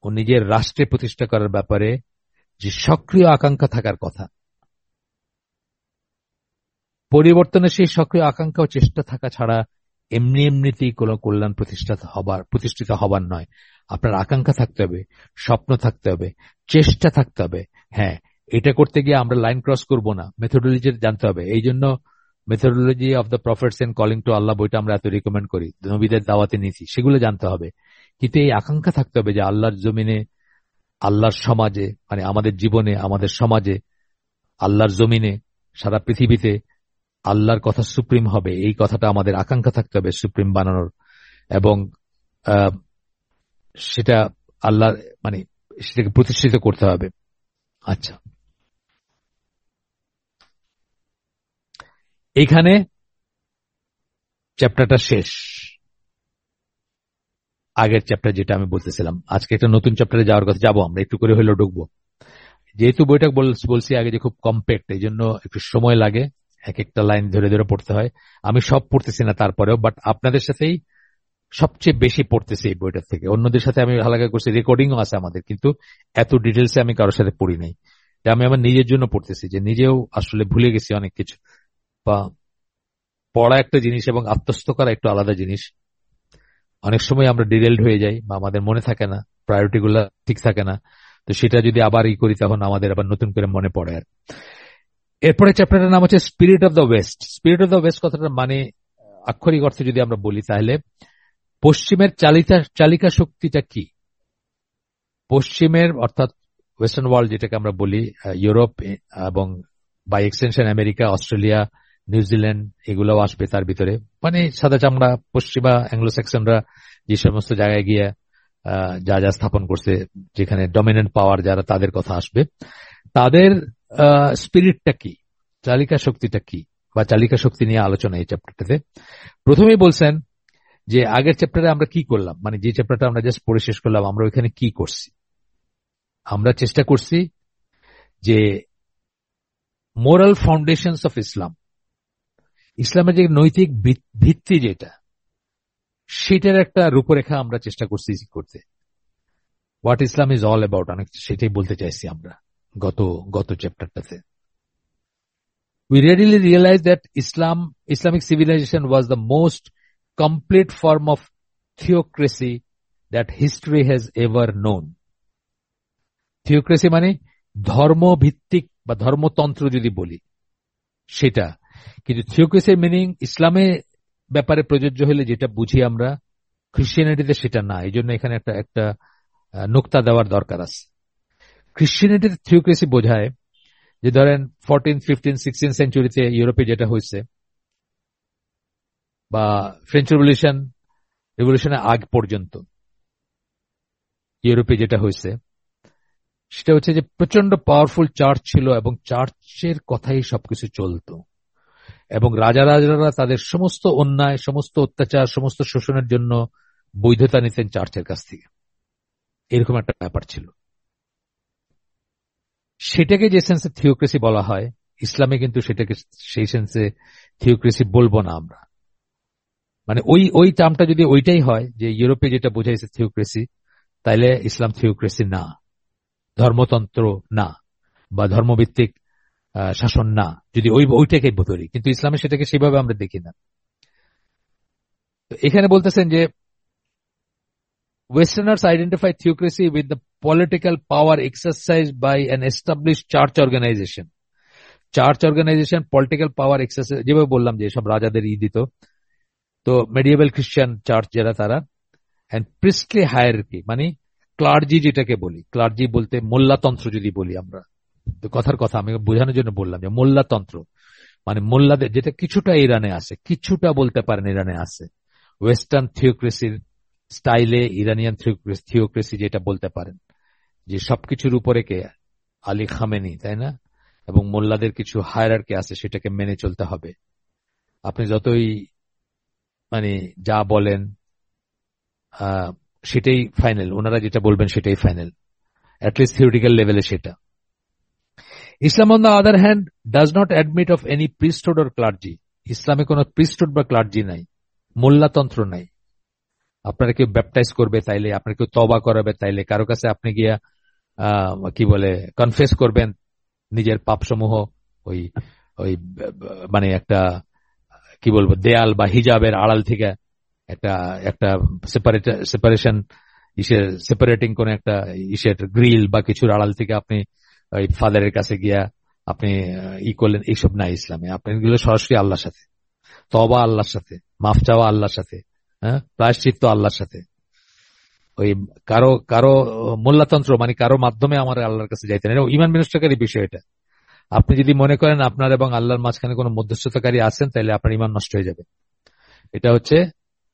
ও নিজের রাষ্ট্রে প্রতিষ্ঠা করার ব্যাপারে যে সক্রিয় আকাঙ্ক্ষা থাকার কথা, পরিবর্তনের সেই সক্রিয় আকাঙ্ক্ষা ও চেষ্টা থাকা ছাড়া এমনিতেই কোনো কল্যাণ প্রতিষ্ঠিত হবার নয়। আপনার আকাঙ্ক্ষা থাকতে হবে, স্বপ্ন থাকতে হবে, চেষ্টা থাকতে হবে। হ্যাঁ, এটা করতে গিয়ে আমরা লাইন ক্রস করব না, মেথোডোলজি জানতে হবে। এই জন্য methodology of the prophets and calling to Allah বইটা আমরা এত রিকমেন্ড করি, নবীদের দাওয়াতে নীতি, সেগুলো জানতে হবে। কিন্তু এই আকাঙ্ক্ষা থাকতে হবে যে আল্লাহর জমিনে, আল্লাহর সমাজে, মানে আমাদের জীবনে, আমাদের সমাজে, আল্লাহর জমিনে, সারা পৃথিবীতে আল্লাহর কথা সুপ্রিম হবে, এই কথাটা আমাদের আকাঙ্ক্ষা থাকতে হবে সুপ্রিম বানানোর, এবং সেটা আল্লাহ মানে সেটাকে প্রতিষ্ঠিত করতে হবে। আচ্ছা, এইখানে চ্যাপ্টারটা শেষ। আগের চ্যাপ্টার যেটা আমি বলতেছিলাম, আজকে একটা নতুন চ্যাপ্টারে যাওয়ার কথা, যাবো আমরা, একটু করে হলেও ঢুকবো। যেহেতু বইটা বলছি আগে যে খুব কম্প্যাক্ট, এই জন্য একটু সময় লাগে, এক একটা লাইন ধরে ধরে পড়তে হয়। আমি সব পড়তেছি না তারপরেও, বাট আপনাদের সাথেই সবচেয়ে বেশি পড়তেছি এই বইটার থেকে। অন্যদের সাথে আমি হালকা করছি, রেকর্ডিংও আছে আমাদের, কিন্তু এত ডিটেলসে আমি কারোর সাথে পড়ি নাই। এটা আমি আমার নিজের জন্য পড়তেছি, যে নিজেও আসলে ভুলে গেছি অনেক কিছু। বা পড়া একটা জিনিস এবং আত্মস্থ করা একটু আলাদা জিনিস। অনেক সময় আমরা ডিরেলড হয়ে যাই বা আমাদের মনে থাকে না, প্রায়োরিটি গুলা ঠিক থাকে না। তো সেটা যদি আবার করি তখন আমাদের আবার নতুন করে মনে পড়ে। আর এরপরে চ্যাপ্টারটার নাম হচ্ছে spirit of the West. Spirit of the West কথাটার মানে আক্ষরিক অর্থে যদি আমরা বলি, তাহলে পশ্চিমের চালিকা শক্তিটা কি। পশ্চিমের অর্থাৎ ওয়েস্টার্ন ওয়ার্ল্ড যেটাকে আমরা বলি, ইউরোপ এবং by extension America, Australia, New Zealand, এগুলোও আসবে তার ভিতরে। মানে সাদা চামড়া পশ্চিমা অ্যাংলো স্যাক্সনরা যে সমস্ত জায়গায় গিয়ে যা যা স্থাপন করছে, যেখানে ডমিনেন্ট পাওয়ার যারা, তাদের কথা আসবে। তাদের স্পিরিটটা কি, চালিকা শক্তিটা কি, বা চালিকা শক্তি নিয়ে আলোচনা এই চ্যাপ্টারটাতে। প্রথমেই বলছেন যে আগের চ্যাপ্টারে আমরা কি করলাম, মানে যে চ্যাপ্টারটা আমরা জাস্ট পড়ে শেষ করলাম, আমরা ওইখানে কি করছি। আমরা চেষ্টা করছি যে মোরাল ফাউন্ডেশনস অফ ইসলাম, ইসলামের যে নৈতিক ভিত্তি যেটা, সেটার একটা রূপরেখা আমরা চেষ্টা করছি করতে। What Islam is all about, অনেক সেটাই বলতে চাইছি আমরা গত চ্যাপ্টারটাতে। We readily realized that Islamic civilization was the most complete form of theocracy that history has ever known. Theocracy মানে ধর্মভিত্তিক বা ধর্মতন্ত্র যদি বলি সেটা, কিন্তু থিওক্রেসির মিনিং ইসলামের ব্যাপারে প্রযোজ্য হলে যেটা বুঝি আমরা, খ্রিস্টিয়ানিটিতে সেটা না। এই জন্য এখানে একটা নোক্তা দেওয়ার দরকার আছে। খ্রিস্টিয়ানিটিতে থিওক্রেসি বোঝায় যে ধরেন 14, 15, 16 সেঞ্চুরিতে ইউরোপে যেটা হয়েছে, বা ফ্রেঞ্চ রেভলিউশনের আগ পর্যন্ত ইউরোপে যেটা হয়েছে, সেটা হচ্ছে যে প্রচন্ড পাওয়ারফুল চার্চ ছিল এবং চার্চের কথাই সবকিছু চলতো, এবং রাজারা তাদের সমস্ত অন্যায়, সমস্ত অত্যাচার, সমস্ত শোষণের জন্য বৈধতা নিতেন চার্চের কাছ থেকে। এরকম একটা ব্যাপার ছিল। সেটাকে যে সেন্সে থিওক্রেসি বলা হয়, ইসলামে কিন্তু সেটাকে সেই সেন্সে থিওক্রেসি বলবো না আমরা। মানে ওই টার্মটা যদি ওইটাই হয় যে ইউরোপে যেটা বোঝাইছে থিওক্রেসি, তাইলে ইসলাম থিওক্রেসি না, ধর্মতন্ত্র না, বা ধর্মভিত্তিক শাসন না, যদি ওইটাকে ধরি। কিন্তু ইসলামে সেটাকে সেভাবে আমরা দেখি না। এখানে বলতেছেন যে Westerners identify theocracy with the political power exercised by an established church organization. Church organisation, political power exercise, যেভাবে বললাম যে সব রাজাদের দিত, তো মেডিয়েভাল খ্রিস্টান চার্চ যারা, তারা এন্ড প্রিস্টলি হায়ারার্কি, মানে ক্লার্জি যেটাকে বলি, ক্লার্জি বলতে মোল্লাতন্ত্র যদি বলি আমরা, তো কথার কথা আমি বোঝানোর জন্য বললাম যে মোল্লাতন্ত্র মানে মোল্লাদের, যেটা কিছুটা ইরানে আছে, কিছুটা বলতে পারেন ইরানে আছে, ওয়েস্টার্ন থিওক্রেসির স্টাইলে ইরানিয়ান থিওক্রেসি যেটা বলতে পারেন, যে সবকিছুর উপরে কে, আলী খামেনি, তাই না, এবং মোল্লাদের কিছু হায়ারার্কি আছে, সেটাকে মেনে চলতে হবে। আপনি যতই মানে যা বলেন সেটাই ফাইনাল, ওনারা যেটা বলবেন সেটাই ফাইনাল, অ্যাটলিস্ট থিওরিটিক্যাল লেভেলে সেটা। Islam on the other hand does not admit of any priesthood or clergy. ইসলামে কোনো প্রিস্টহুড বা ক্লার্জি নাই, মোল্লাতন্ত্র নাই। আপনারা কেউ ব্যাপটাইজ করবে তাইলে, আপনার কেউ তওবা করাবে তাইলে, কারো কাছে আপনি গিয়া কি বলে কনফেস করবেন নিজের পাপসমূহ, ওই ওই মানে একটা কি বলবো দেয়াল বা হিজাবের আড়াল থেকে একটা একটা সেপারেশন সেপারেটিং কোন একটা গ্রিল বা কিছুর আড়াল থেকে আপনি ওই ফাদারের কাছে গিয়া আপনি করলেন, এইসব নাই ইসলামে। আপনি এগুলো সরাসরি আল্লাহর সাথে, তওবা আল্লাহর সাথে, মাফ চাওয়া আল্লাহর সাথে, হ্যাঁ, প্রায়শ্চিত্ত আল্লাহর সাথে। ওই কারো মোল্লাতন্ত্র মানে কারো মাধ্যমে আমার আল্লাহর কাছে যাইতেন, এটা ইমান বিনষ্টকারী বিষয়। এটা আপনি যদি মনে করেন আপনার এবং আল্লাহর মাঝখানে কোনো মধ্যস্থতাকারী আছেন, তাহলে আপনার ইমান নষ্ট হয়ে যাবে। এটা হচ্ছে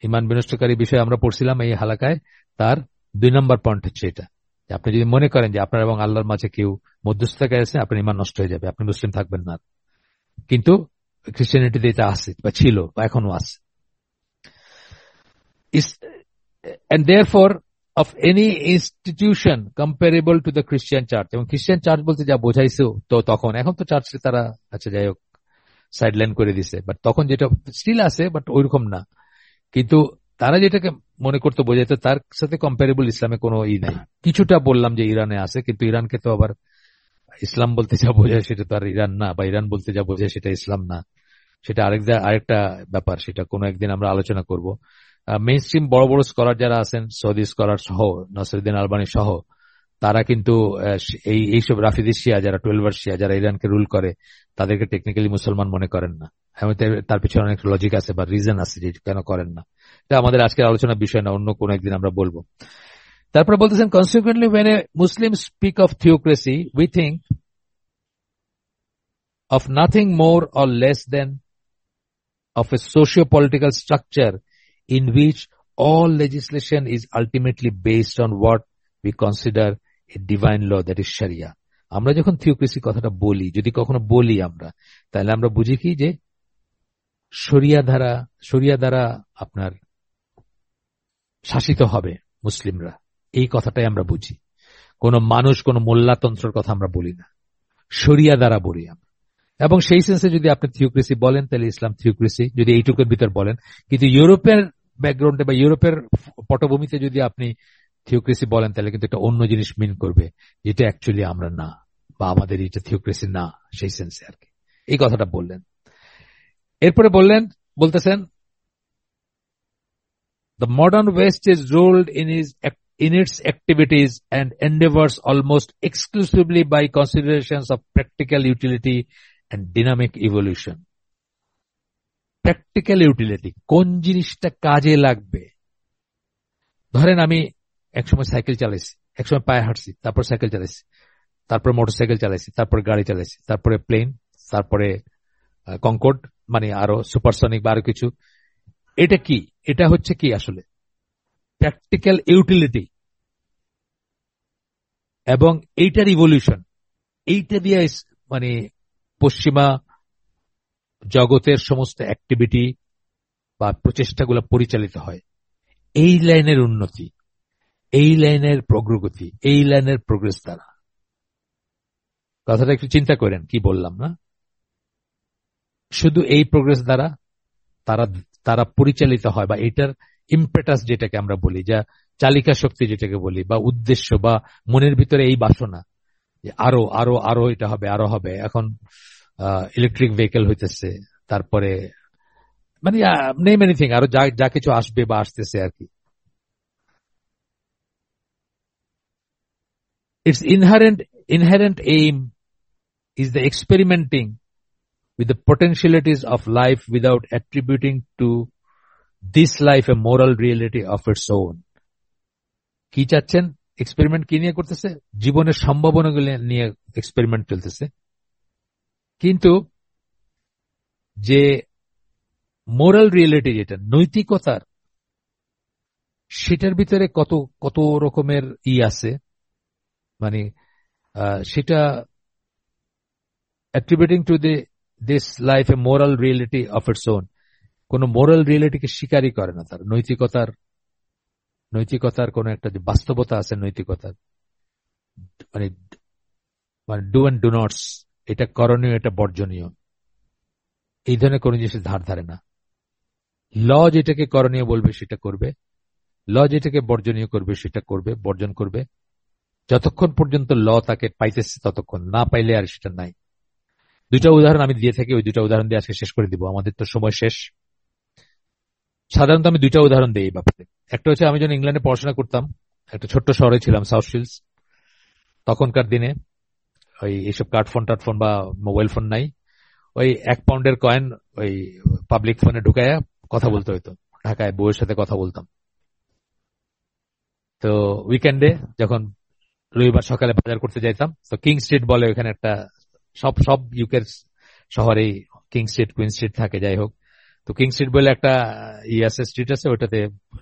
ইমান বিনষ্টকারী বিষয় আমরা পড়ছিলাম এই হালাকায়। তার 2 নম্বর পয়েন্ট হচ্ছে এটা, যে আপনি যদি মনে করেন যে আপনার এবং আল্লাহর মাঝে কেউ মধ্যস্থতাকারী আছে, আপনার ইমান নষ্ট হয়ে যাবে, আপনি মুসলিম থাকবেন না। কিন্তু খ্রিস্টানিটিতে এটা আছে বা ছিল বা এখনো আছে। And therefore of any institution comparable to the Christian church, এবং খ্রিস্টান চার্চ বলতে যা বোঝাইছো তো তখন, এখন তো চার্চে তারা আচ্ছা যাই হোক সাইডলাইন করে দিছে, বাট তখন যেটা স্টিল আছে বাট ওইরকম না। কিন্তু তারা যেটাকে মনে করতে বোঝাইতো তার সাথে কম্পারেবল ইসলামে কোনো নাই। কিছুটা বললাম যে ইরানে আছে, কিন্তু ইরানকে তো আবার ইসলাম বলতে যা বোঝায় সেটা তো আর ইরান না, বা ইরান বলতে যা বোঝায় সেটা ইসলাম না। সেটা আরেকটা ব্যাপার, সেটা কোনো একদিন আমরা আলোচনা করব। মেইন স্ট্রিম বড় বড় স্কলার যারা আছেন, সৌদি স্কলার সহ, নাসিরুদ্দিন আলবানী সহ, তারা কিন্তু এইসব রাফিদি শিয়া যারা 12 শিয়া যারা ইরানকে রুল করে, তাদেরকে টেকনিক্যালি মুসলমান মনে করেন না। তার পিছনে অনেক লজিক আছে বা রিজন আছে যে কেন করেন না। এটা আমাদের আজকের আলোচনার বিষয় না, অন্য কোন একদিন আমরা বলবো। তারপরে বলতেছেন, consequently when a Muslim speak of theocracy, we think of nothing more or less than of a socio-political structure in which all legislation is ultimately based on what we consider a divine law, that is Sharia. আমরা যখন theocracy কথাটা বলি, যদি কখনো বলি আমরা, তাহলে আমরা বুঝি কি যে শরিয়া দ্বারা আপনার শাসিত হবে মুসলিমরা, এই কথাটাই আমরা বুঝি। কোন মানুষ, কোন মোল্লাতন্ত্রের কথা আমরা বলি না, শরিয়া দ্বারা বলি আমরা। এবং সেই সেন্সে যদি আপনি থিওক্রেসি বলেন, তাহলে ইসলাম থিওক্রেসি, যদি এইটুকুর ভিতর বলেন। কিন্তু ইউরোপের ব্যাকগ্রাউন্ডে বা ইউরোপের পটভূমিতে যদি আপনি থিওক্রেসি বলেন, তাহলে কিন্তু এটা অন্য জিনিস মিন করবে, যেটা অ্যাকচুয়ালি আমরা না, বা আমাদের এটা থিওক্রেসি না সেই সেন্সে আর কি। এই কথাটা বললেন। এরপরে বলতেছেন, the modern West is ruled in its activities and endeavors almost exclusively by considerations of practical utility and dynamic evolution. Practical utility, কোন জিনিসটা কাজে লাগবে। ধরেন আমি একসময় সাইকেল চালাইছি, একসময় পায়ে হাঁটছি, তারপর সাইকেল চালাইছি, তারপর মোটরসাইকেল চালাইছি, তারপরে গাড়ি চালাইছি, তারপরে প্লেন, তারপরে কনকর্ড, মানে আরো সুপারসনিক বা আরো কিছু। এটা কি? এটা হচ্ছে কি আসলে প্র্যাকটিক্যাল ইউটিলিটি, এবং এইটার ইভলিউশন। এইটা দিয়ে মানে পশ্চিমা জগতের সমস্ত অ্যাক্টিভিটি বা প্রচেষ্টাগুলো পরিচালিত হয়। এই লাইনের উন্নতি, এই লাইনের প্রগ্রগতি, এই লাইনের প্রোগ্রেস দ্বারা। কথাটা একটু চিন্তা করেন কি বললাম না? শুধু এই প্রোগ্রেস দ্বারা তারা পরিচালিত হয়, বা এটার ইম্পেটাস যেটাকে আমরা বলি, যা চালিকা শক্তি যেটাকে বলি, বা উদ্দেশ্য, বা মনের ভিতরে এই বাসনা যে আরো আরো আরো এটা হবে, আরো হবে। এখন ইলেকট্রিক ভেহিকেল হইতেছে, তারপরে মানে নেম এনিথিং, আরো যা কিছু আসবে বা আসতেছে আর কি। Its inherent aim is the experimenting with the potentialities of life without attributing to this life a moral reality of its own. কি চাচ্ছেন? এক্সপেরিমেন্ট কি নিয়ে করতেছে? জীবনের সম্ভাবনাগুলি নিয়ে এক্সপেরিমেন্ট চলতেছে। কিন্তু যে মোরাল রিয়েলিটি, যেটা নৈতিকতার, সেটার ভিতরে কত কত রকমের আছে, মানে সেটা attributing to this life a moral reality of its own, কোন মোরাল রিয়েলিটিকে স্বীকারই করে না। তার নৈতিকতার কোন একটা যে বাস্তবতা আছে, নৈতিকতার মানে ডু অ্যান্ড ডু নটস, এটা করণীয়, এটা বর্জনীয়, এই ধরনের কোন জিনিসের ধার ধারে না। ল যেটাকে করণীয় বলবে সেটা করবে, ল যেটাকে বর্জনীয় করবে সেটা করবে, বর্জন করবে। যতক্ষণ পর্যন্ত ল তাকে পাইতেছে ততক্ষণ, না পাইলে আর সেটা নাই। 2টা উদাহরণ আমি দিয়ে থাকি, ওই 2টা উদাহরণ দিয়ে আজকে শেষ করে দিব, আমাদের তো সময় শেষ। সাধারণত আমি 2টা উদাহরণ দিই এই ব্যাপারে। একটা হচ্ছে, আমি যখন ইংল্যান্ডে পড়াশোনা করতাম, একটা ছোট্ট শহরে ছিলাম, সাউথ শিলস। তখনকার দিনে এইসব কার্ডফোন টাটফোন বা মোবাইল ফোন নাই। ওই 1 পাউন্ডের কয়েন ওই পাবলিক ফোনে ঢুকায়া কথা বলতে হইতো। ঢাকায় বউয়ের সাথে কথা বলতাম। তো উইকেন্ডে যখন রবিবার সকালে বাজার করতে যাইতাম, তো কিং স্ট্রিট বলে ওইখানে একটা সব সব ইউকের শহরেই কিং স্ট্রিট, কুইন স্ট্রিট থাকে, যাই হোক। তো কিং স্ট্রিট বলে একটা আছে, স্ট্রিট আছে, ওইটাতে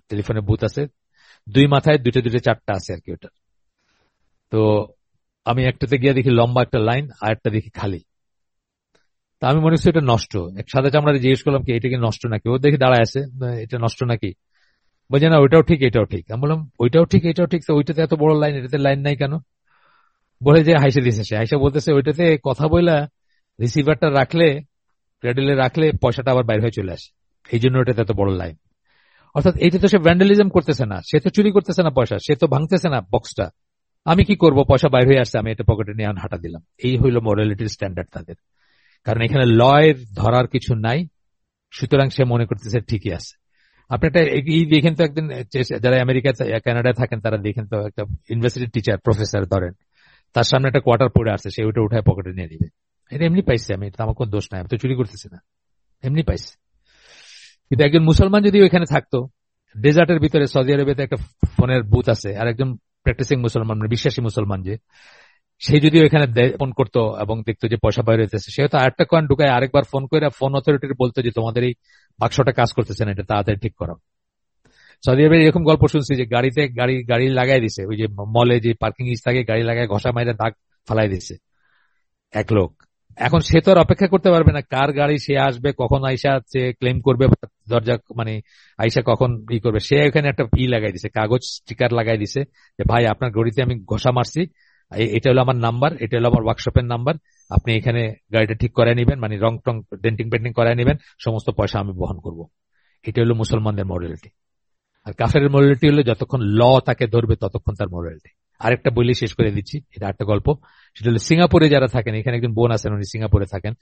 টেলিফোনের বুথ আছে, দুই মাথায় দুইটা দুইটা চারটা আছে আর কি ওটা। তো আমি একটাতে গিয়ে দেখি লম্বা একটা লাইন, আর একটা দেখি খালি। তা আমি মনে করছি এটা নষ্ট। এক সাদা চামড়া জিজ্ঞেস করলাম কি এটা কি নষ্ট নাকি, ও দেখি দাঁড়ায় আছে, এটা নষ্ট নাকি? বলছে না ওইটাও ঠিক এটাও ঠিক। আমি বললাম ওইটাও ঠিক এটাও ঠিক, তো ওইটাতে এত বড় লাইন, এটাতে লাইন নাই কেন? বলে যে হাইসে দিয়েছে সে, হাইসা বলতেছে ওইটাতে কথা বইলা রিসিভারটা রাখলে, ক্রেডেলে রাখলে পয়সাটা আবার বাইরে হয়ে চলে আসে, এই জন্য ওটাতে এত বড় লাইন। অর্থাৎ এইটা তো সে ভ্যান্ডালিজম করতেছে না, সে তো চুরি করতেছে না পয়সা, সে তো ভাঙতেছে না বক্সটা। আমি কি করব, পয়সা বাইরে হয়ে আসছে, আমি এটা পকেটে নিয়ে হাঁটা দিলাম। এই হইল মোরালিটির স্ট্যান্ডার্ড তাদের। কারণ এখানে লয়ের ধরার কিছু নাই, সুতরাং সে মনে করতেছে ঠিকই আছে। আপনি একটা এই দেখেন তো একদিন, যারা আমেরিকা কানাডায় থাকেন তারা দেখেন তো, একটা ইউনিভার্সিটির টিচার প্রফেসর ধরেন, তার সামনে একটা কোয়ার্টার পড়ে আসছে, সে ওইটা উঠায় পকেটে নিয়ে নিবে। এটা এমনি পাইছে, আমি, এটা আমার কোনো দোষ নাই, আমি তো চুরি করতেছি না, এমনি পাইছে। কিন্তু একজন মুসলমান যদি ওইখানে থাকতো, ডেজার্টের ভিতরে সৌদি আরবিয়াতে একটা ফোনের বুথ আছে, আর একজন প্র্যাকটিসিং মুসলমান, মানে বিশ্বাসী মুসলমান, যে সে যদি ওইখানে ফোন করতো এবং দেখতো যে পয়সা বাইরে হইতেছে, সে হয়তো আরেকটা কয়েন ঢুকায় আরেকবার ফোন করে ফোন অথরিটির বলতো যে তোমাদের এই বাক্সটা কাজ করতেছে না, এটা তাড়াতাড়ি ঠিক করো। সৌদি আরবে এরকম গল্প শুনছি যে গাড়িতে গাড়ি লাগাই দিছে, ওই যে মলে যে পার্কিং ইস থাকে, গাড়ি লাগায় ঘষা মাইরে দাগ ফালাই দিছে এক লোক। এখন সে তো আর অপেক্ষা করতে পারবে না, কার গাড়ি সে আসবে, কখন আইসা সে ক্লেম করবে, দরজা মানে আইসা কখন করবে। সে এখানে একটা লাগাই দিছে, কাগজ স্টিকার লাগাই দিছে যে ভাই আপনার গাড়িতে আমি ঘষা মারছি, এটা হলো আমার নাম্বার, এটা হলো আমার ওয়ার্কশপের নাম্বার, আপনি এখানে গাড়িটা ঠিক করায় নিবেন, মানে রং টং ডেন্টিং পেন্টিং করায় নিবেন, সমস্ত পয়সা আমি বহন করব। এটা হলো মুসলমানদের মরালিটি। আর কাফের মরালিটি হলো যতক্ষণ ল তাকে ধরবে ততক্ষণ তার মরালিটি। আরেকটা বলি শেষ করে দিচ্ছি, এটা একটা গল্প। সেটা হলো সিঙ্গাপুরে যারা থাকেন, এখানে একজন বোন আছেন, উনি সিঙ্গাপুরে থাকেন,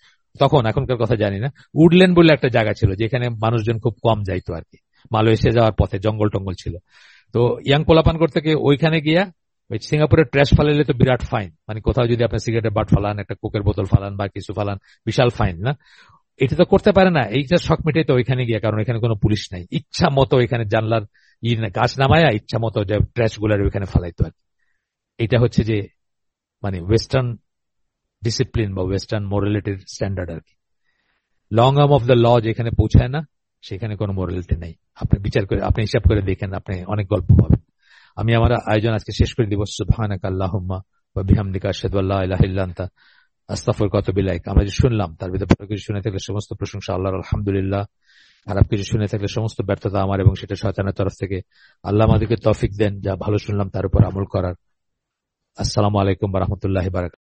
তখন, এখনকার কথা জানি না, উডল্যান্ড বলে একটা জায়গা ছিল যেখানে মানুষজন খুব কম যাইতো আর কি, মালয়েশিয়া যাওয়ার পথে জঙ্গল টঙ্গল ছিল। তো ইয়াং পোলাপান করতে গিয়ে ওইখানে গিয়া ওই সিঙ্গাপুরের ট্র্যাশ ফালাইলে তো বিরাট ফাইন, মানে কোথাও যদি আপনি সিগারেটের বাট ফালান, একটা কোকের বোতল ফালান বা কিছু ফালান, বিশাল ফাইন না? এটা তো করতে পারে না, এইটা শখ মিটাই তো ওইখানে গিয়া, কারণ এখানে কোনো পুলিশ নাই, ইচ্ছা মতো এখানে জানলার গাছ নামায়া ইচ্ছা মতো যে ট্র্যাশ গুলার ওইখানে ফালাইতো আর কি। এটা হচ্ছে যে মানে ওয়েস্টার্ন ডিসিপ্লিন বা ওয়েস্টার্ন মোরালিটির স্ট্যান্ডার্ড আর কি। Long arm of the law যেখানে পৌঁছায় না, সেখানে কোনো মোরালিটি নেই। আপনি বিচার করে, আপনি হিসাব করে দেখেন, আপনি অনেক গল্প পাবেন। আমি আমার আয়োজন আজকে শেষ করে দিব। সুবহানাকা আল্লাহুম্মা ওয়া বিহামদিকা আশহাদু আল্লা ইলাহা ইল্লা আনতা আস্তাগফিরুকা ওয়া আতুবু ইলাইক। আমরা যে শুনলাম তার ভিতরে ভালো কিছু শুনে থাকলে সমস্ত প্রশংসা আল্লাহর, আলহামদুলিল্লাহ। খারাপ কিছু শুনে থাকলে সমস্ত ব্যর্থতা আমার, এবং সেটা শয়তানের তরফ থেকে। আল্লাহ আমাদেরকে তৌফিক দেন যা ভালো শুনলাম তার উপর আমল করার। আসসালামু আলাইকুম ওয়া রাহমাতুল্লাহি ওয়া বারাকাতুহু।